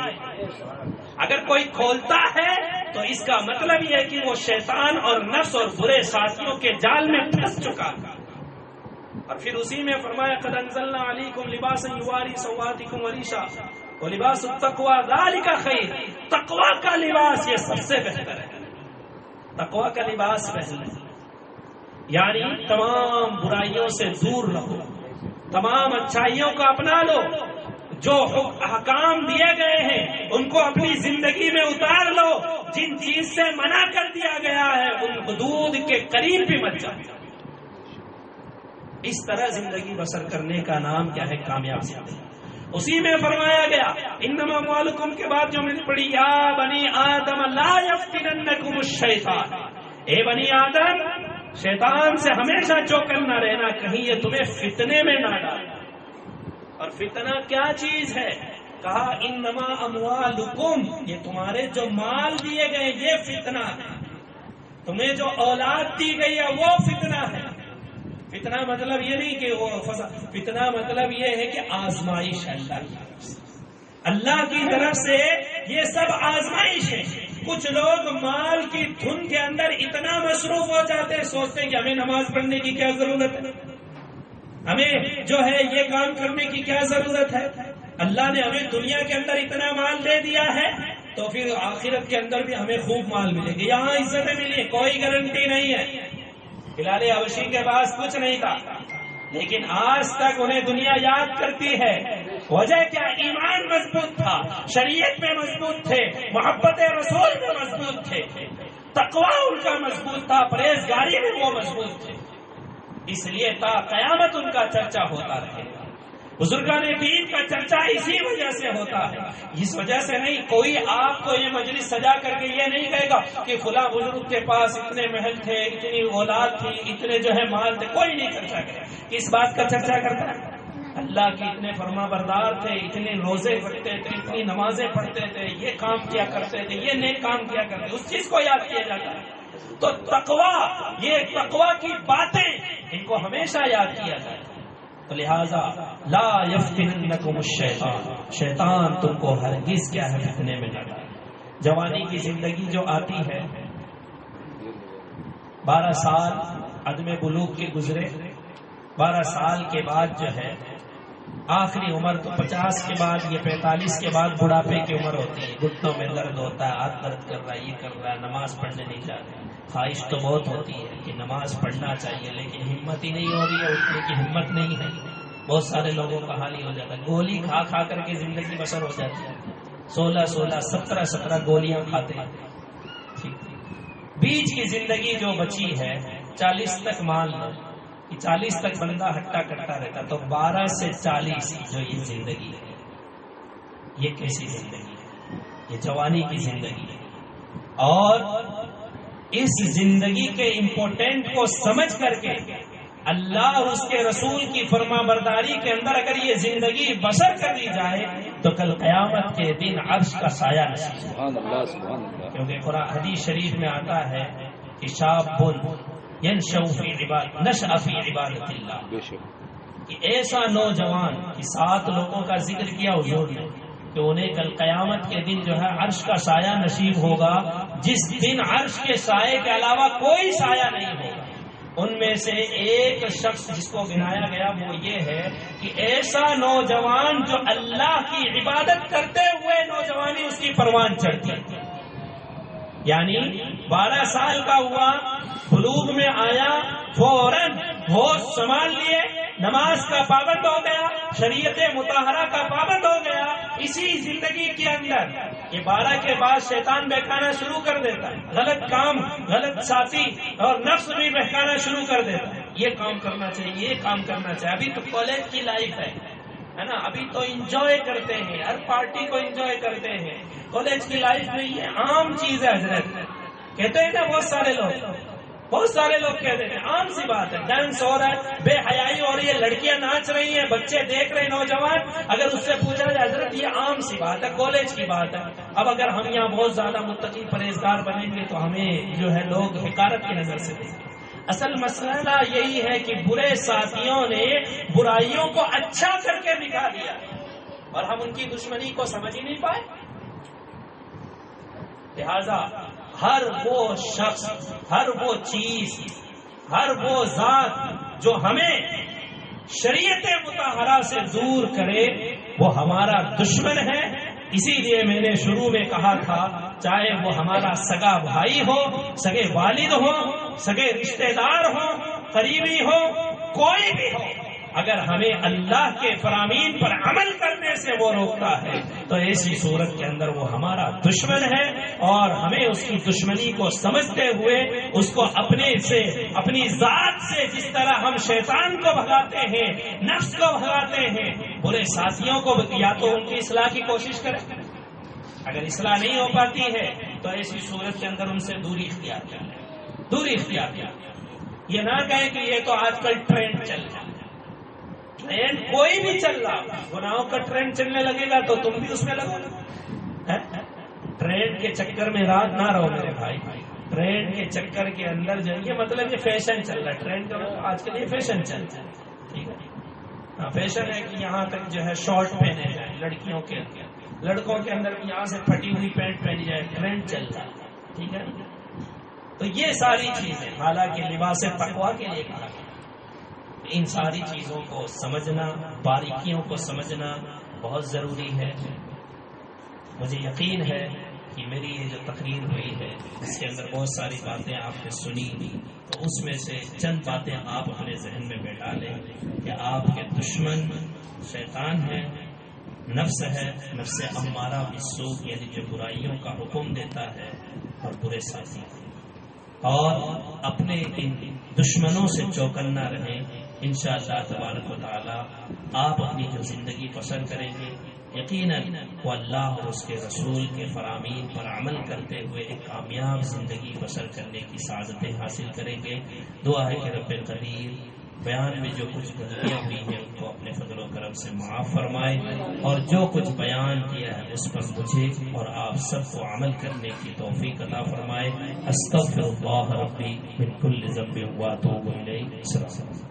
اگر کوئی کھولتا ہے تو اس کا مطلب یہ ہے کہ وہ شیطان اور نفس اور برے ساتھیوں کے جال میں پھنس چکا۔ اور پھر اسی میں فرمایا قد انزلنا علیکم لباسا یواری سوآتکم وریشا ولباس التقوی ذلک خیر۔ تقوی کا لباس یہ سب سے بہتر ہے، تقوی کا لباس پہننا، یعنی تمام برائیوں سے دور رہو، تمام اچھائیوں کو اپنا لو، جو احکام دیے گئے ہیں ان کو اپنی زندگی میں اتار لو، جن چیز سے منع کر دیا گیا ہے ان حدود کے قریب بھی مت جاؤ۔ اس طرح زندگی بسر کرنے کا نام کیا ہے؟ کامیاب زندگی۔ اسی میں فرمایا گیا انما اموالکم کے بعد جو میں نے پڑھی یا بنی آدم لا یفتننکم الشیطان، اے بنی آدم شیطان سے ہمیشہ چوکن نہ رہنا، کہیں یہ تمہیں فتنے میں نہ ڈالے۔ اور فتنہ کیا چیز ہے؟ کہا انما اموالکم، یہ تمہارے جو مال دیے گئے یہ فتنہ ہے، تمہیں جو اولاد دی گئی ہے وہ فتنہ ہے۔ فتنہ مطلب یہ نہیں کہ وہ فتنہ مطلب یہ ہے کہ آزمائش ہے اللہ کی طرف سے، یہ سب آزمائش ہے۔ کچھ لوگ مال کی دھن کے اندر اتنا مصروف ہو جاتے ہیں، سوچتے ہیں کہ ہمیں نماز پڑھنے کی کیا ضرورت ہے، ہمیں جو ہے یہ کام کرنے کی کیا ضرورت ہے۔ اللہ نے ہمیں دنیا کے اندر اتنا مال دے دیا ہے تو پھر آخرت کے اندر بھی ہمیں خوب مال ملے گا، یہاں عزتیں ملی، کوئی گارنٹی نہیں ہے۔ بلال حبشی کے پاس کچھ نہیں تھا لیکن آج تک انہیں دنیا یاد کرتی ہے۔ وجہ کیا؟ ایمان مضبوط تھا، شریعت میں مضبوط تھے، محبت رسول میں مضبوط تھے، تقوی ان کا مضبوط تھا، پرہیزگاری میں وہ مضبوط تھے، اس لیے تا قیامت ان کا چرچا ہوتا رہے گا۔ بزرگان دین کا چرچا اسی وجہ سے ہوتا ہے، اس وجہ سے نہیں۔ کوئی آپ کو یہ مجلس سجا کر کے یہ نہیں کہے گا کہ فلاں بزرگ کے پاس اتنے محل تھے، اتنی اولاد تھی، اتنے جو ہے مال تھے، کوئی نہیں چرچا کرے۔ کس بات کا چرچا کرتا ہے؟ اللہ کے اتنے فرما بردار تھے، اتنے روزے رکھتے تھے، اتنی نمازیں پڑھتے تھے، یہ کام کیا کرتے تھے، یہ نیک کام کیا کرتے، اس چیز کو یاد کیا جاتا ہے۔ تو تقوی، یہ تقوی کی باتیں ان کو ہمیشہ یاد کیا جائے۔ تو لہذا لا یفتننکم الشیطان، شیطان تم کو ہرگز کیا ہے فتنے میں نہ ڈالے۔ جوانی کی زندگی جو آتی ہے، 12 سال عدم بلوغ کے گزرے، 12 سال کے بعد جو ہے آخری عمر تو 50 کے بعد، یہ 45 کے بعد بڑھاپے کی عمر ہوتی ہے، گھٹنوں میں درد ہوتا ہے، ہاتھ درد کر رہا ہے، یہ کر رہا ہے، نماز پڑھنے نہیں جا رہا ہے۔ خواہش تو بہت ہوتی ہے کہ نماز پڑھنا چاہیے لیکن ہمت ہی نہیں ہو رہی ہے، اٹھنے کی ہمت نہیں ہے۔ بہت سارے لوگوں کا حال ہی ہو جاتا ہے، گولی کھا کھا کر کے زندگی بسر ہو جاتی ہے، 16 17 گولیاں کھاتے ہیں۔ بیچ کی زندگی جو بچی ہے 40 تک مان لو، 40 تک بندہ ہٹا کٹا رہتا، تو 12 سے 40 جو یہ زندگی ہے، یہ کیسی زندگی ہے؟ یہ جوانی کی زندگی ہے۔ اور اس زندگی کے امپورٹنٹ کو سمجھ کر کے اللہ اور اس کے رسول کی فرما برداری کے اندر اگر یہ زندگی بسر کر دی جائے تو کل قیامت کے دن عرش کا سایہ نصیب ہوگا۔ کیونکہ قرآن حدیث شریف میں آتا ہے کہ شاب ینشأ فی عبادت اللہ، کہ ایسا نوجوان کہ 7 لوگوں کا ذکر کیا حضور نے کہ انہیں کل قیامت کے دن جو ہے عرش کا سایہ نصیب ہوگا، جس دن عرش کے سائے کے علاوہ کوئی سایہ نہیں ہوگا۔ ان میں سے ایک شخص جس کو گنایا گیا وہ یہ ہے کہ ایسا نوجوان جو اللہ کی عبادت کرتے ہوئے نوجوانی اس کی پروان چڑھتی ہے، یعنی 12 سال کا ہوا، بلوغ میں آیا، فوراً ہوش سنبھال لیے، نماز کا پابند ہو گیا، شریعت مطہرہ کا پابند ہو گیا۔ اسی زندگی کے اندر یہ 12 کے بعد شیطان بہکانا شروع کر دیتا ہے، غلط کام، غلط ساتھی اور نفس بھی بہکانا شروع کر دیتا ہے، یہ کام کرنا چاہیے، یہ کام کرنا چاہیے۔ ابھی تو کالج کی لائف ہے، ہے نا. ابھی تو انجوائے کرتے ہیں, ہر پارٹی کو انجوائے کرتے ہیں. کالج کی لائف میں یہ عام چیز ہے حضرت. کہتے ہیں نا بہت سارے لوگ کہتے ہیں, عام سی بات ہے. ڈانس ہو رہا ہے, بے حیائی ہو رہی ہے, لڑکیاں ناچ رہی ہیں, بچے دیکھ رہے ہیں, نوجوان. اگر اس سے پوچھا جائے حضرت یہ عام سی بات ہے, کالج کی بات ہے. اب اگر ہم یہاں بہت زیادہ متقی پرہیزگار بنیں گے تو ہمیں جو ہے لوگ حقارت کی نظر سے دیکھیں. اصل مسئلہ یہی ہے کہ برے ساتھیوں نے برائیوں کو اچھا کر کے دکھا دیا اور ہم ان کی دشمنی کو سمجھ ہی نہیں پائے. لہذا ہر وہ شخص, ہر وہ چیز, ہر وہ ذات جو ہمیں شریعت مطہرہ سے دور کرے وہ ہمارا دشمن ہے. اسی لیے میں نے شروع میں کہا تھا, چاہے وہ ہمارا سگا بھائی ہو, سگے والد ہو, سگے رشتہ دار ہو, قریبی ہو, کوئی بھی ہو, اگر ہمیں اللہ کے فرامین پر عمل کرنے سے وہ روکتا ہے تو ایسی صورت کے اندر وہ ہمارا دشمن ہے. اور ہمیں اس کی دشمنی کو سمجھتے ہوئے اس کو اپنی ذات سے, جس طرح ہم شیطان کو بھگاتے ہیں, نفس کو بھگاتے ہیں, برے ساتھیوں کو یا تو ان کی اصلاح کی کوشش کریں. اگر اصلاح نہیں ہو پاتی ہے تو ایسی صورت کے اندر ان سے دوری اختیار کریں. یہ نہ کہیں کہ یہ تو آج کل ٹرینڈ چل رہا ہے. ٹرینڈ کوئی بھی چل رہا, گناہوں کا ٹرینڈ چلنے لگے گا تو تم بھی اس میں لگو گے. ٹرینڈ کے چکر میں رات نہ رہو میرے بھائی. ٹرینڈ کے چکر کے اندر جو یہ مطلب یہ فیشن چل رہا ہے. ٹرینڈ کا آج کل یہ فیشن چل رہا ہے. ٹھیک ہے, ہاں فیشن ہے کہ یہاں تک جو ہے شارٹ پہنے جائیں لڑکیوں کے, لڑکوں کے اندر بھی یہاں سے پھٹی ہوئی پینٹ پہنی جائے. ٹرینڈ چل رہا ہے. ٹھیک ہے, تو یہ ساری چیزیں حالانکہ لباس تقویٰ کے لیے کہا گیا. ان ساری چیزوں کو سمجھنا, باریکیوں کو سمجھنا بہت ضروری ہے. مجھے یقین ہے کہ میری یہ جو تقریر ہوئی ہے اس کے اندر بہت ساری باتیں آپ نے سنی, تو اس میں سے چند باتیں آپ اپنے ذہن میں بیٹھا لیں کہ آپ کے دشمن شیطان ہے, نفس ہے, نفس امارہ بالسوء یعنی جو برائیوں کا حکم دیتا ہے, اور برے ساتھی. اور اپنے ان دشمنوں سے چوکنا رہیں. انشاءاللہ تبارک و تعالی آپ اپنی جو زندگی بسر کریں گے یقیناً وہ اللہ اور اس کے رسول کے فرامین پر عمل کرتے ہوئے ایک کامیاب زندگی بسر کرنے کی سعادتیں حاصل کریں گے. دعا ہے کہ رب قدیر بیان میں جو کچھ غلطیاں ہوئی ہیں ان کو اپنے فضل و کرم سے معاف فرمائے, اور جو کچھ بیان کیا ہے اس پر مجھے اور آپ سب کو عمل کرنے کی توفیق عطا فرمائے. استغفر اللہ ربی من کل ذنب واتوب الیہ. السلام علیکم.